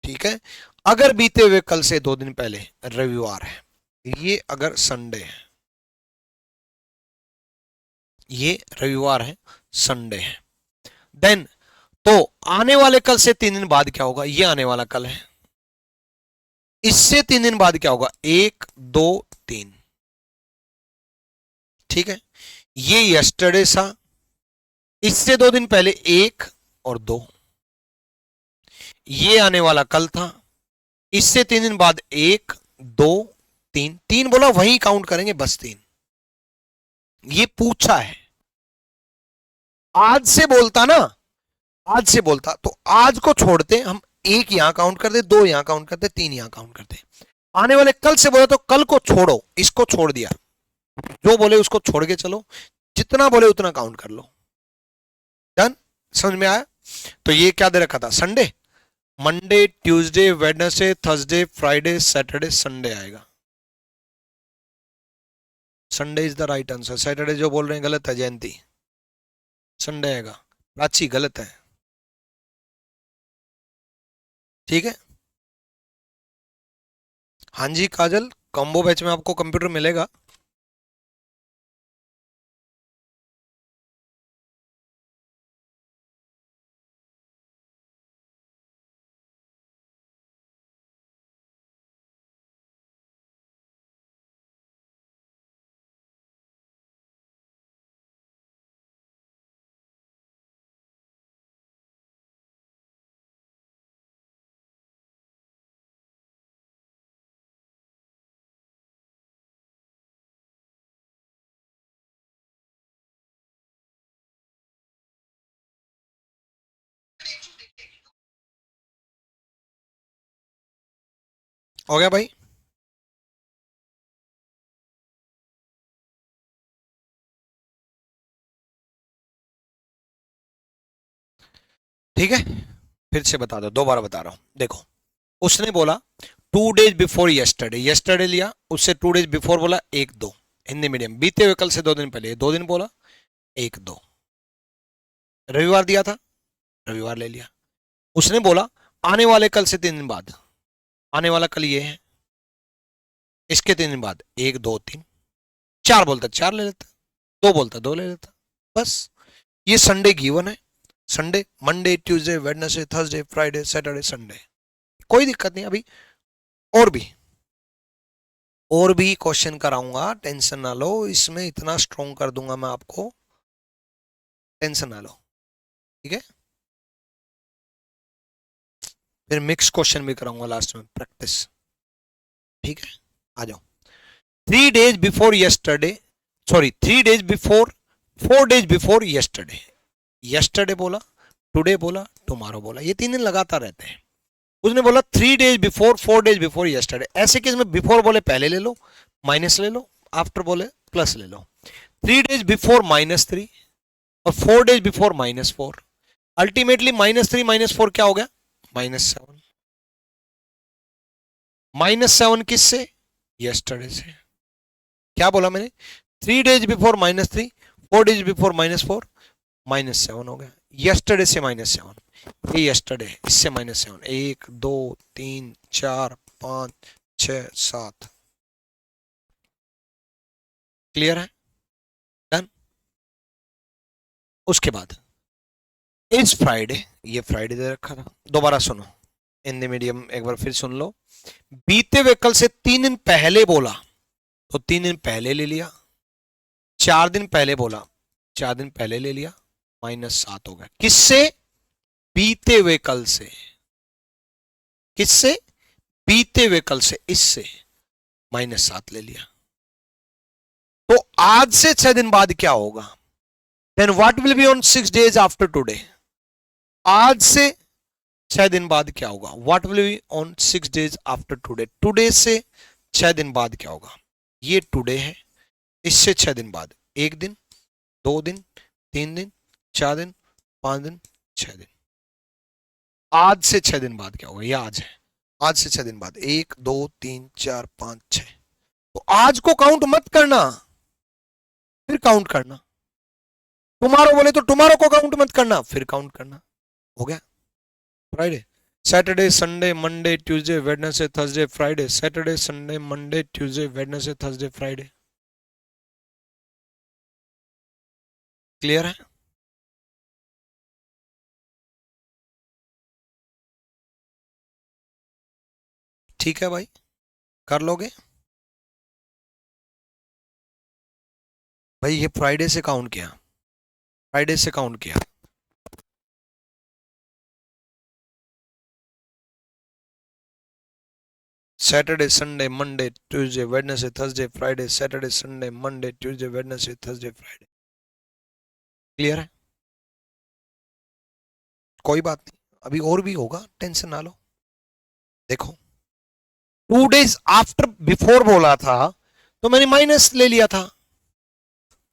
ठीक है? अगर बीते हुए कल से 2 दिन पहले रविवार है, ये अगर संडे है, ये रविवार है, संडे है, देन तो आने वाले कल से 3 दिन बाद क्या होगा, ये आने वाला कल है, इससे 3 दिन बाद क्या होगा, 1, 2, 3, ठीक है? ये यस्टरडे सा, इससे 2 दिन पहले 1 और 2, ये आने वाला कल था, इससे 3 दिन बाद 1 2 3, 3 बोला वहीं काउंट करेंगे, बस 3। ये पूछा है, आज से बोलता ना, आज से बोलता तो आज को छोड़ते हम, 1 यहां काउंट करते, 2 यहां काउंट करते, 3 यहां काउंट करते। आने वाले कल से बोला तो कल को छोड़ो, इसको छोड़ दिया, जो बोले उसको छोड़ के चलो, जितना बोले उतना काउंट कर लो। डन, समझ में आया? तो ये क्या दे रखा था, Sunday, Monday, Tuesday, Wednesday, Thursday, Friday, Saturday, Sunday आएगा। Sunday is the right answer. Saturday जो बोल रहे हैं गलत है, जयंती, संडे आएगा। प्राची गलत है, ठीक है। हाँ जी काजल, कॉम्बो बैच में आपको कंप्यूटर मिलेगा। हो गया भाई? ठीक है, फिर से बता दो, दोबारा बता रहा हूं, देखो। उसने बोला 2 डेज बिफोर यस्टरडे, यस्टरडे लिया, उससे 2 डेज बिफोर बोला 1 2, हिंदी मीडियम, बीते हुए कल से 2 दिन पहले 2 दिन बोला, 1 2। रविवार दिया था, रविवार ले लिया। उसने बोला आने वाले कल से 3 दिन बाद, आने वाला कल ये है, इसके 3 दिन बाद 1 2 3, 4 बोलता 4 ले लेता, 2 बोलता 2 ले लेता, बस। ये संडे गिवन है, Sunday, Monday, Tuesday, Wednesday, Thursday, Friday, Saturday, Sunday, कोई दिक्कत नहीं। अभी और भी, और भी क्वेश्चन कराऊंगा, टेंशन ना लो, इसमें इतना स्ट्रॉन्ग कर दूंगा मैं आपको, टेंशन ना लो, ठीक है। फिर मिक्स क्वेश्चन भी कराऊंगा लास्ट में, प्रैक्टिस, ठीक है। आ जाओ। 3 days before yesterday, sorry 3 days before, 4 days before yesterday, yesterday बोला, टुडे बोला, टुमारो बोला, ये 3 दिन लगातार रहते हैं। उसने बोला 3 days before, 4 days before yesterday, ऐसे केस में बिफोर बोले पहले ले लो, माइनस ले लो, आफ्टर बोले प्लस ले लो। 3 डेज बिफोर -3 और 4 डेज बिफोर -4, अल्टीमेटली -3 -4 क्या हो गया, -7। -7 किससे, यस्टरडे से। क्या बोला मैंने, 3 डेज बिफोर -3, 4 डेज बिफोर -4, -7 हो गया, यस्टरडे से -7, ये यस्टरडे है, इससे -7, 1 2 3 4 5 6 7, क्लियर है? डन। उसके बाद इस फ्राइडे, ये फ्राइडे दे रखा था, दोबारा सुनो, हिंदी मीडियम एक बार फिर सुन लो। बीते हुए कल से 3 दिन पहले बोला तो 3 दिन पहले ले लिया, 4 दिन पहले बोला 4 दिन पहले ले लिया, -7 हो गया, किससे, बीते हुए कल से, किससे, बीते हुए कल से, इससे -7 ले लिया। तो आज से 6 दिन बाद क्या होगा, then what will be on 6 days after today, आज से 6 दिन बाद क्या होगा, what will be on 6 days after today, today से 6 दिन बाद क्या होगा, ये टुडे है, इससे 6 दिन बाद 1 दिन, 2 दिन, 3 दिन, 4 दिन, 5 दिन, 6 दिन, आज से 6 दिन बाद क्या होगा, ये आज है, आज से 6 दिन बाद 1 2 3 4 5 6, तो आज को काउंट मत करना, फिर काउंट करना, टुमारो बोले तो टुमारो को काउंट मत करना, फिर काउंट करना, हो गया। Friday, Saturday, Sunday, Monday, Tuesday, Wednesday, Thursday, Friday, Saturday, Sunday, Monday, Tuesday, Wednesday, Thursday, Friday, clear है? ठीक है भाई, कर लोगे भाई, ये फ्राइडे से काउंट किया, फ्राइडे से काउंट किया, Saturday Sunday Monday Tuesday Wednesday Thursday Friday Saturday Sunday Monday Tuesday Wednesday Thursday Friday. Clear है? कोई बात नहीं, अभी और भी होगा, टेंशन ना लो। देखो 2 days आफ्टर बिफोर बोला था तो मैंने माइनस ले लिया था,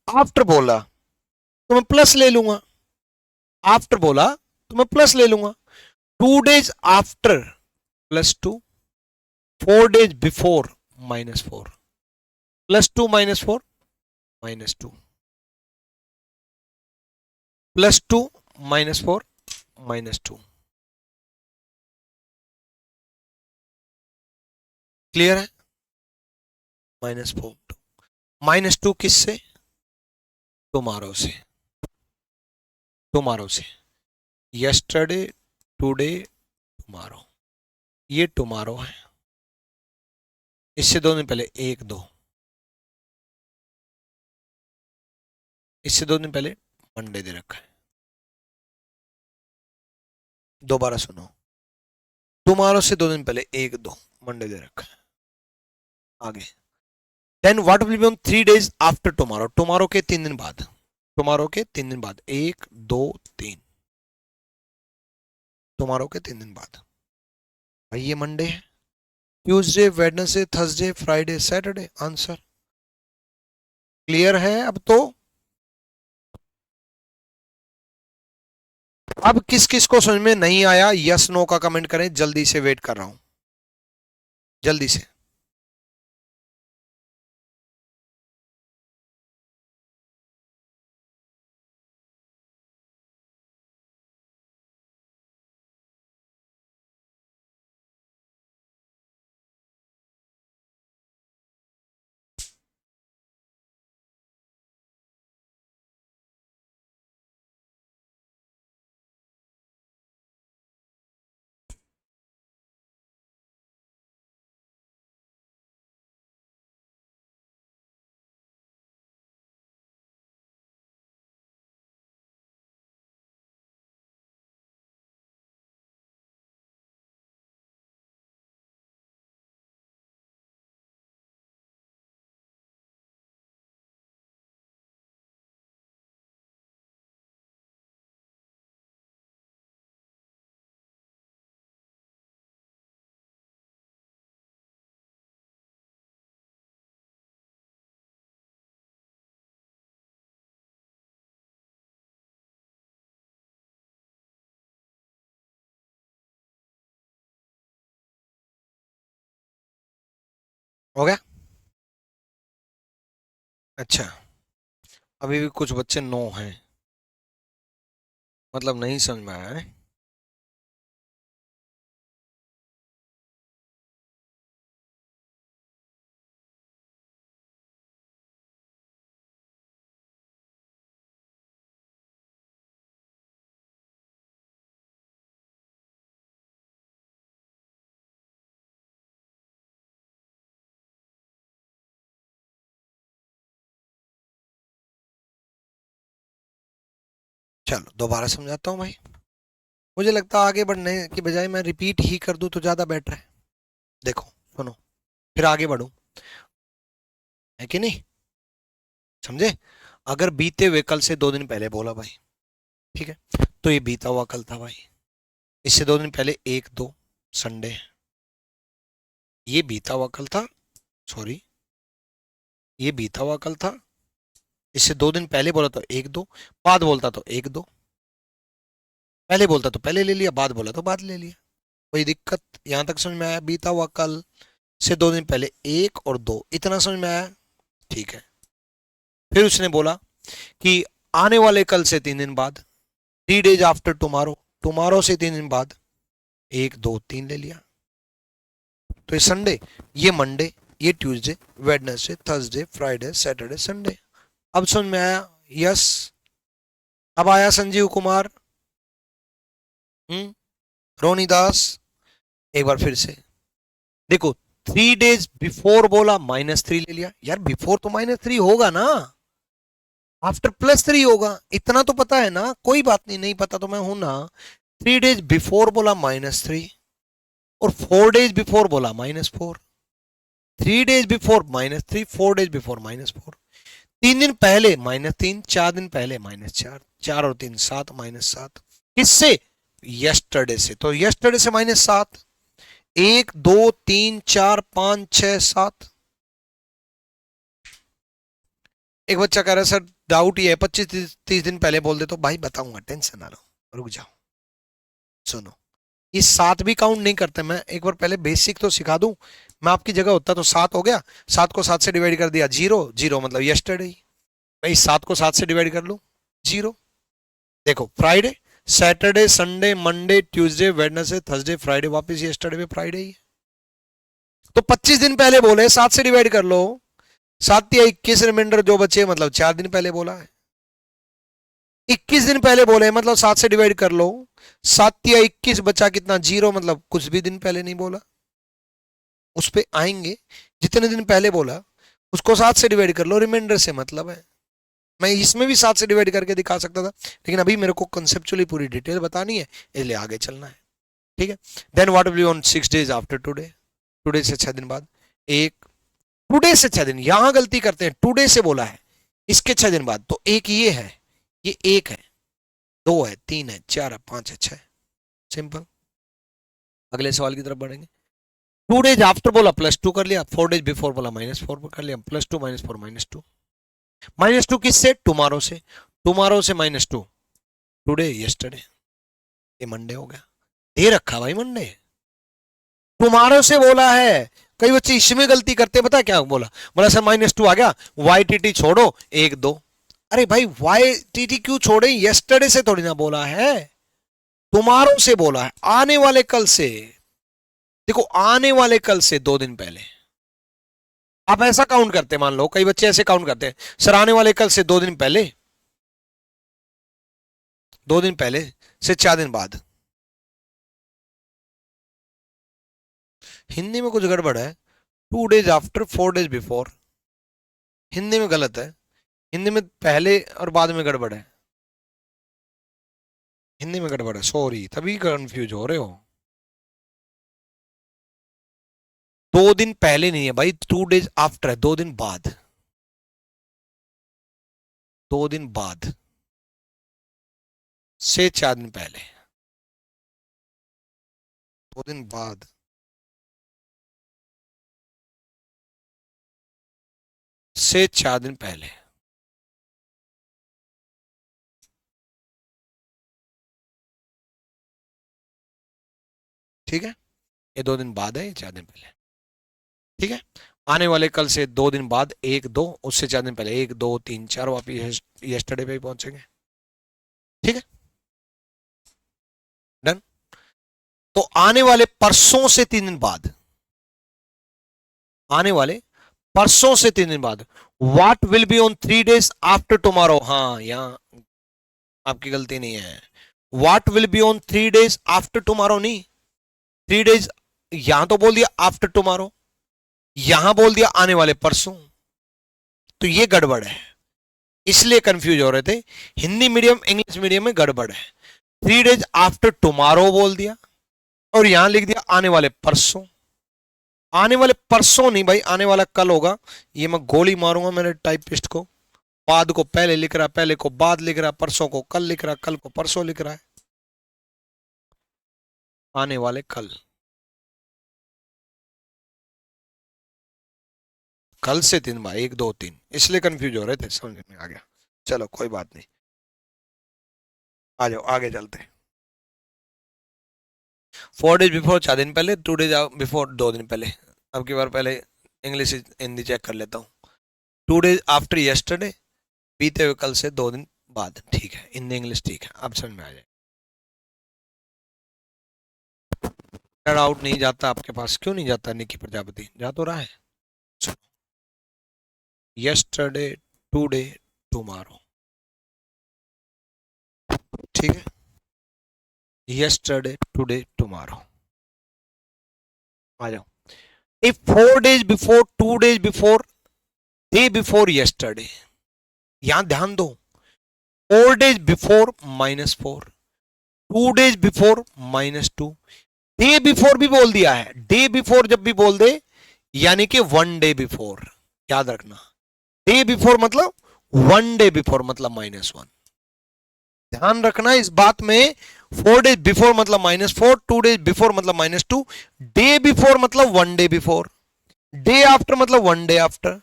आफ्टर बोला तो मैं प्लस ले लूंगा, आफ्टर बोला तो मैं प्लस ले लूंगा। 2 days after +2, 4 days before -4, +2 -4 -2, +2 -4 -2। Clear है? -4 -2 किससे? टुमारो से, टुमारो से। यस्टरडे टुडे टुमारो, ये टुमारो है, इससे 2 दिन पहले 1 2, इससे 2 दिन पहले मंडे दे रखा है। दोबारा सुनो, टुमारो से 2 दिन पहले 1 2 मंडे दे रखा है। आगे then what will be on 3 days after tomorrow, tomorrow के 3 दिन बाद, टुमारो के 3 दिन बाद 1 2 3, टुमारो के 3 दिन बाद। भाई ये मंडे है, Tuesday Wednesday Thursday Friday Saturday. Answer clear है? अब तो अब किस किस को समझ में नहीं आया यस नो का कमेंट करें, जल्दी से वेट कर रहा हूं, जल्दी से। हो गया? अच्छा, अभी भी कुछ बच्चे नो हैं, मतलब नहीं समझ में आया है। चलो दोबारा समझाता हूँ भाई, मुझे लगता है आगे बढ़ने की बजाय मैं रिपीट ही कर दूं तो ज्यादा बेटर है। देखो सुनो, फिर आगे बढ़ूं, है कि नहीं? समझे? अगर बीते हुए कल से 2 दिन पहले बोला भाई, ठीक है, तो ये बीता हुआ कल था भाई, इससे 2 दिन पहले 1 2 संडे है, ये बीता हुआ कल था, सॉरी ये बीता हुआ कल था, इससे 2 दिन पहले बोला तो 1 2, बाद बोलता तो 1 2, पहले बोलता तो पहले ले लिया, बाद बोला तो बाद ले लिया। कोई दिक्कत यहां तक समझ में आया? बीता हुआ कल से 2 दिन पहले 1 और 2, इतना समझ में आया? ठीक है। फिर उसने बोला कि आने वाले कल से 3 दिन बाद, 3 days आफ्टर टुमारो, टुमारो से 3 दिन बाद 1 2 3 ले लिया, तो ये संडे, ये मंडे, ये Tuesday Wednesday Thursday Friday Saturday Sunday. अब समझ में आया? यस। अब आया संजीव कुमार, रोनी दास, एक बार फिर से देखो, 3 days बिफोर बोला -3 ले लिया, यार बिफोर तो -3 होगा ना, आफ्टर +3 होगा, इतना तो पता है ना, कोई बात नहीं, नहीं पता तो मैं हूं ना। 3 days बिफोर बोला -3, और 4 डेज बिफोर बोला -4, 3 डेज बिफोर -3, 4 डेज बिफोर -4, 3 दिन पहले -3, 4 दिन पहले -4, 4 और 3 7, -7 किससे? यस्टरडे से। तो यस्टरडे से -7, 1 2 3 4 5 6 7। एक बच्चा कह रहा है सर डाउट ये है 25-30 दिन पहले बोल दे। तो भाई बताऊंगा, टेंशन ना लो, रुक जाओ। सुनो, ये 7 भी काउंट नहीं करते। मैं एक बार पहले बेसिक तो सिखा दूं। मैं आपकी जगह होता तो 7 हो गया, 7 को 7 से डिवाइड कर दिया 0, 0 मतलब यस्टरडे। भाई 7 को 7 से डिवाइड कर लूं 0। देखो Friday, Saturday, Sunday, Monday, Tuesday, Wednesday, Thursday, Friday, वापस यस्टरडे पे फ्राइडे ही है। तो 25 दिन पहले बोले, 7 से डिवाइड कर लो, 7 या 21, रिमाइंडर जो बचे मतलब 4 दिन पहले बोला है। 21 दिन पहले बोले मतलब 7 से डिवाइड कर लो, 7 या 21 बचा कितना? 0 मतलब कुछ भी दिन पहले नहीं बोला। उस पे आएंगे, जितने दिन पहले बोला उसको 7 से डिवाइड कर लो, रिमाइंडर से मतलब है। मैं इसमें भी 7 से डिवाइड करके दिखा सकता था, लेकिन अभी मेरे को कंसेप्चुअली पूरी डिटेल बतानी है, इसलिए आगे चलना है। ठीक है। Then what will be on 6 days after today? Today से 6 दिन बाद। एक टुडे से 6 दिन, यहां गलती करते हैं, टुडे से बोला है, इसके 6 दिन बाद। तो एक ये है, ये एक है, 2 है, 3 है, 4 है, 5 है, 6। सिंपल। अगले सवाल की तरफ बढ़ेंगे। 2 डेज आफ्टर बोला +2 कर लिया, 4 डेज बिफोर बोला -4 कर लिया, +2 -4 -2। -2 किससे? टुमारो से। टुमारो से -2, टुडे यस्टरडे, ये मंडे हो गया। दे रखा भाई मंडे, टुमारो से बोला है। कई बच्चे इसमें गलती करते, पता क्या बोला? बोला सर -2 आ गया, YTT छोड़ो 1 2। अरे भाई YTT क्यों छोड़े? यस्टरडे से थोड़ी ना बोला है, टुमारो से बोला है, आने वाले कल से। देखो आने वाले कल से 2 दिन पहले। आप ऐसा काउंट करते, मान लो कई बच्चे ऐसे काउंट करते हैं, सर आने वाले कल से 2 दिन पहले, 2 दिन पहले से 4 दिन बाद। हिंदी में कुछ गड़बड़ है। 2 days after, 4 days before, Hindi में गलत है। हिंदी में पहले और बाद में गड़बड़ है, हिंदी में गड़बड़ है, सॉरी, तभी कंफ्यूज हो रहे हो। 2 दिन पहले नहीं है भाई, 2 डेज आफ्टर है, 2 दिन बाद, 2 दिन बाद से 4 दिन पहले, 2 दिन बाद से 4 दिन पहले। ठीक है, ये 2 दिन बाद है, ये 4 दिन पहले। ठीक है। आने वाले कल से 2 दिन बाद, 1 2, उससे 4 दिन पहले 1 2 3 4, वापिस यस्टरडे पे ही पहुंचेंगे। ठीक है, डन। तो आने वाले परसों से 3 दिन बाद, आने वाले परसों से 3 दिन बाद, what will be on 3 days after tomorrow? हाँ, यहां आपकी गलती नहीं है। What will be on 3 days after tomorrow नहीं, 3 डेज, यहां तो बोल दिया आफ्टर टुमारो, यहां बोल दिया आने वाले परसों। तो ये गड़बड़ है, इसलिए कंफ्यूज हो रहे थे। हिंदी मीडियम इंग्लिश मीडियम में गड़बड़ है। 3 डेज आफ्टर टुमारो बोल दिया और यहां लिख दिया आने वाले परसों। आने वाले परसों नहीं भाई, आने वाला कल होगा। ये मैं गोली मारूंगा मेरे टाइपिस्ट को। बाद को पहले लिख रहा है, पहले को बाद लिख रहा है, परसों को कल लिख रहा है, कल को परसों लिख रहा है। आने वाले कल, कल से 3 भाई, 1 2 3, इसलिए कंफ्यूज हो रहे थे, समझ में आ गया। चलो कोई बात नहीं, आ जाओ आगे चलते हैं। 4 डेज बिफोर 4 दिन पहले, 2 डेज बिफोर 2 दिन पहले। अब की बार पहले इंग्लिश हिंदी चेक कर लेता हूँ। 2 डेज आफ्टर यस्टरडे, बीते हुए कल से 2 दिन बाद। ठीक है, हिंदी इंग्लिश ठीक है, अब समझ में आ जाए। डाउट नहीं जाता आपके पास? क्यों नहीं जाता निकी प्रजापति? जा तो रहा है। Yesterday, today, tomorrow. ठीक है, यस्टरडे, टुडे, टुमारो। आ जाओ। If 4 days before, 2 days before, day before yesterday, यहां ध्यान दो। 4 days before -4, 2 days before -2, day before भी बोल दिया है, डे बिफोर जब भी बोल दे यानी कि 1 डे बिफोर, याद रखना। डे बिफोर मतलब 1 डे बिफोर मतलब -1, ध्यान रखना इस बात में। 4 डेज बिफोर मतलब -4, 2 डेज बिफोर मतलब -2, डे बिफोर मतलब 1 डे बिफोर, डे आफ्टर मतलब 1 डे आफ्टर,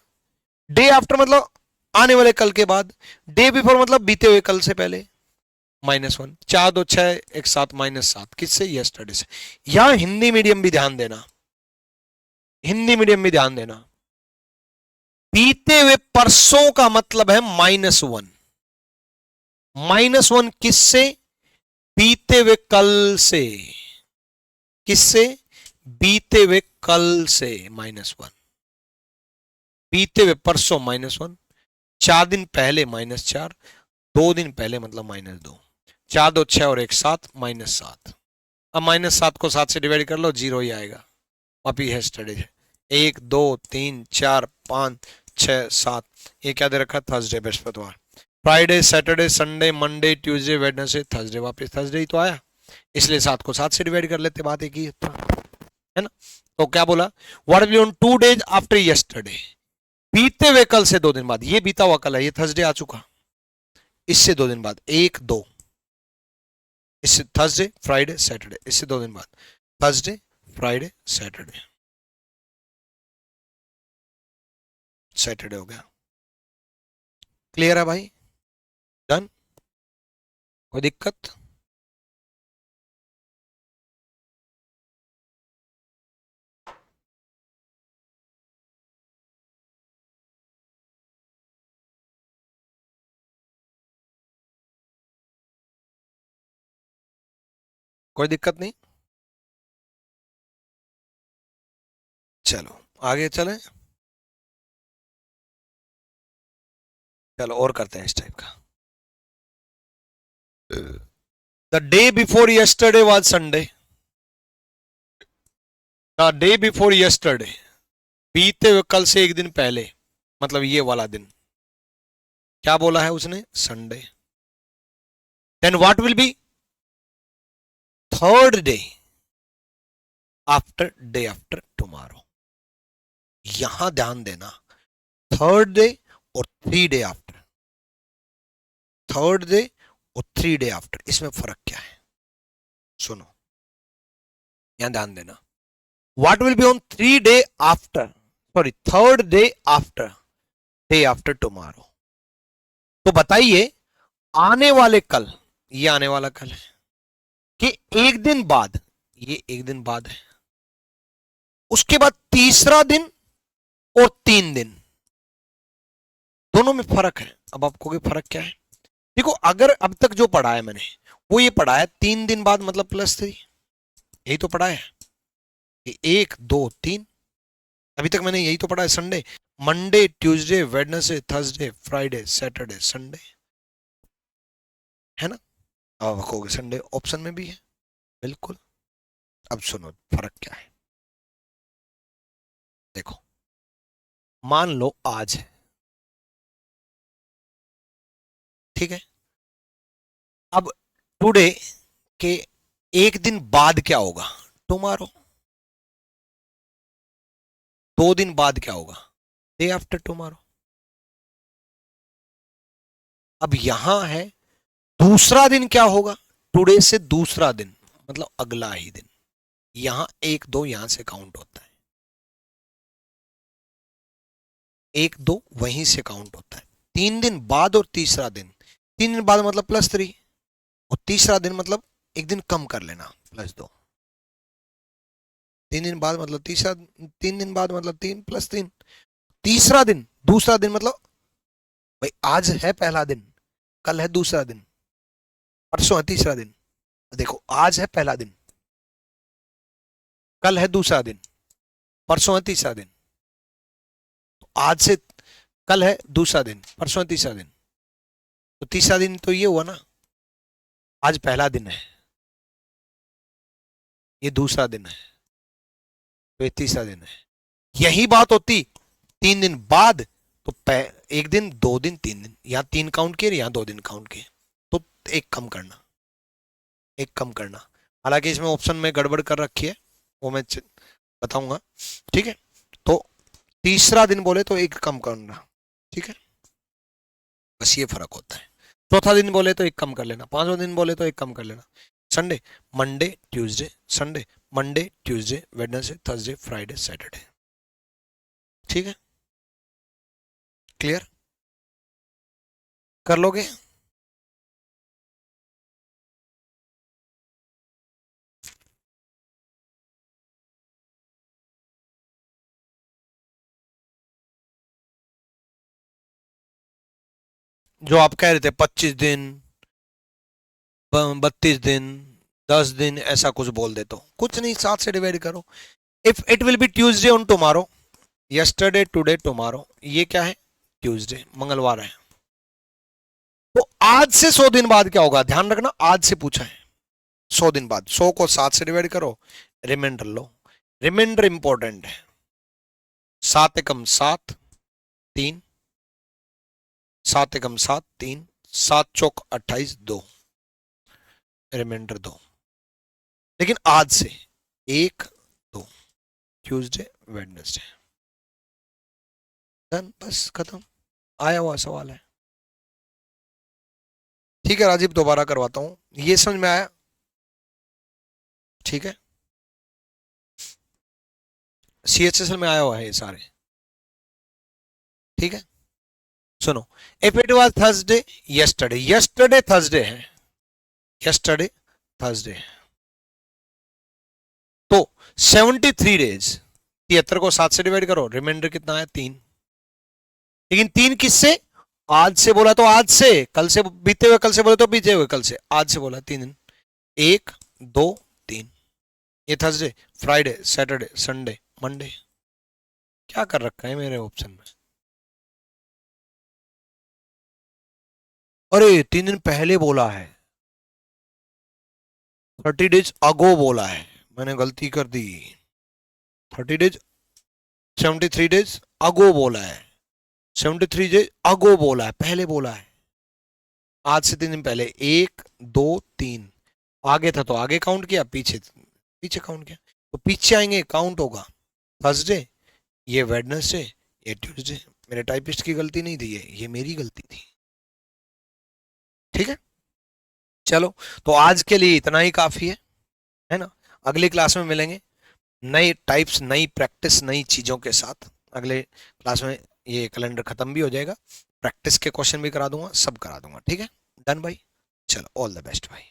डे आफ्टर मतलब आने वाले कल के बाद, डे बिफोर मतलब बीते हुए कल से पहले, -1। 4 2 6 1 7 -7 किससे? यस्टरडे से। यहां हिंदी मीडियम भी ध्यान देना, हिंदी मीडियम भी ध्यान देना। बीते हुए परसों का मतलब है -1, -1 किससे? बीते हुए कल से, किससे? बीते हुए कल से -1, बीते हुए परसों -1, 4 दिन पहले -4, 2 दिन पहले मतलब -2, 4 2 6 और 1 7 -7। अब -7 को 7 से डिवाइड कर लो, 0 ही आएगा। वापिस यस्टरडे है। 1 2 3 4 5 6 7, ये क्या दे रखा? थर्सडे, बृहस्पतिवार, Friday, Saturday, Sunday, Monday, Tuesday, Wednesday, Thursday, वापस थर्सडे ही तो आया, इसलिए 7 को 7 से डिवाइड कर लेते, बात एक ही था, है ना। तो क्या बोला? What will on 2 days after yesterday, बीते हुए कल से 2 दिन बाद, ये बीता हुआ कल है, ये थर्सडे आ चुका, इससे 2 दिन बाद 1 2, इससे थर्सडे फ्राइडे सैटरडे, इससे 2 दिन बाद थर्सडे फ्राइडे सैटरडे, सैटरडे हो गया। क्लियर है भाई? डन? कोई दिक्कत? कोई दिक्कत नहीं? चलो आगे चलें, चलो और करते हैं इस टाइप का। The day before yesterday was Sunday, the day before yesterday, बीते हुए कल से एक दिन पहले, मतलब ये वाला दिन, क्या बोला है उसने? Sunday. Then what will be? Third day after tomorrow. यहां ध्यान देना, थर्ड डे और 3 डे आफ्टर, थर्ड डे और 3 डे आफ्टर, इसमें फर्क क्या है? सुनो, यहां ध्यान देना। What will be on 3 day after, sorry third day after tomorrow. तो बताइए, आने वाले कल, ये आने वाला कल है, कि एक दिन बाद, ये एक दिन बाद है, उसके बाद तीसरा दिन और 3 दिन, दोनों में फर्क है। अब आपको फर्क क्या है? देखो, अगर अब तक जो पढ़ा है मैंने, वो ये पढ़ा है 3 दिन बाद मतलब +3, यही तो पढ़ा है, 1 2 3, अभी तक मैंने यही तो पढ़ा है। Sunday, Monday, Tuesday, Wednesday, Thursday, Friday, Saturday, Sunday, है ना। अब कहोगे संडे ऑप्शन में भी है, बिल्कुल। अब सुनो फर्क क्या है, देखो, मान लो आज है, ठीक है, अब टुडे के एक दिन बाद क्या होगा? टुमारो। 2 दिन बाद क्या होगा? Day after tomorrow. अब यहां है दूसरा दिन क्या होगा? टुडे से दूसरा दिन मतलब अगला ही दिन, यहां 1 2 यहां से काउंट होता है, 1 2 वहीं से काउंट होता है। 3 दिन बाद और तीसरा दिन, 3 दिन बाद मतलब +3, और तीसरा दिन मतलब एक दिन कम कर लेना, +2। 3 दिन बाद मतलब तीसरा, 3 दिन बाद मतलब 3 + 3, तीसरा दिन, दूसरा दिन मतलब भाई आज है पहला दिन, कल है दूसरा दिन, परसों है तीसरा दिन। देखो, आज है पहला दिन, कल है दूसरा दिन, परसों है तीसरा दिन, तो आज से कल है दूसरा दिन, परसों है तीसरा दिन, तो तीसरा दिन तो ये हुआ ना, आज पहला दिन है, ये दूसरा दिन है, तो ये तीसरा दिन है। यही बात होती 3 दिन बाद, तो 1 दिन 2 दिन 3 दिन, यहां 3 काउंट किए, यहां 2 दिन काउंट किए, तो एक कम करना, एक कम करना, हालांकि इसमें ऑप्शन में गड़बड़ कर रखी है, वो मैं बताऊंगा। ठीक है, तो तीसरा दिन बोले तो एक कम करना, ठीक है, बस ये फर्क होता है। चौथा दिन बोले तो एक कम कर लेना, पांचवा दिन बोले तो एक कम कर लेना। Sunday, Monday, Tuesday, Sunday, Monday, Tuesday, Wednesday, Thursday, Friday, Saturday. ठीक है, क्लियर कर लोगे? जो आप कह रहे थे 25 दिन, 32 दिन, 10 दिन, ऐसा कुछ बोल दे तो कुछ नहीं, 7 से डिवाइड करो। If it will be Tuesday on tomorrow, yesterday, today, tomorrow, ये क्या है? ट्यूसडे, मंगलवार है। तो आज से 100 दिन बाद क्या होगा, ध्यान रखना, आज से पूछा है। 100 दिन बाद, 100 को 7 से डिवाइड करो, रिमाइंडर लो। रिमाइंडर इंपॉर्टेंट है। 7 एकम 7, 3, 7 एकम 7, 3, 7 चौक 28, 2, रिमाइंडर 2। लेकिन आज से 1, 2, ट्यूसडे, वेडनेसडे, डन, बस खत्म। आया हुआ सवाल है। ठीक है राजीव, दोबारा करवाता हूं, ये समझ में आया? ठीक है, CHSL में आया हुआ है ये सारे। ठीक है, सुनो, if it was Thursday, yesterday, yesterday Thursday है, यस्टरडे थर्सडे है, तो 73 डेज, 73 को 7 से डिवाइड करो, रिमाइंडर कितना है? 3। लेकिन 3 किससे? आज से बोला तो आज से, कल से बीते हुए कल से बोले तो बीते हुए कल से, आज से बोला 3 दिन, 1, 2, 3, ये Thursday, Friday, Saturday, Sunday, Monday. क्या कर रखा है मेरे ऑप्शन में? अरे 3 दिन पहले बोला है, 30 डेज अगो बोला है, मैंने गलती कर दी। 30 डेज, 73 डेज अगो बोला है, 73 डेज अगो बोला है, पहले बोला है। आज से 3 दिन पहले, 1, 2, 3, आगे था तो आगे काउंट किया, पीछे पीछे काउंट किया, तो पीछे आएंगे काउंट होगा। थर्सडे, ये वेडनेसडे, ये ट्यूसडे। मेरे टाइपिस्ट की गलती नहीं थी, ये मेरी गलती थी। ठीक है, चलो, तो आज के लिए इतना ही काफी है ना? अगली क्लास में मिलेंगे नए टाइप्स, नई प्रैक्टिस, नई चीजों के साथ। अगले क्लास में ये कैलेंडर खत्म भी हो जाएगा, प्रैक्टिस के क्वेश्चन भी करा दूंगा, सब करा दूंगा। ठीक है, डन भाई, चलो, ऑल द बेस्ट भाई।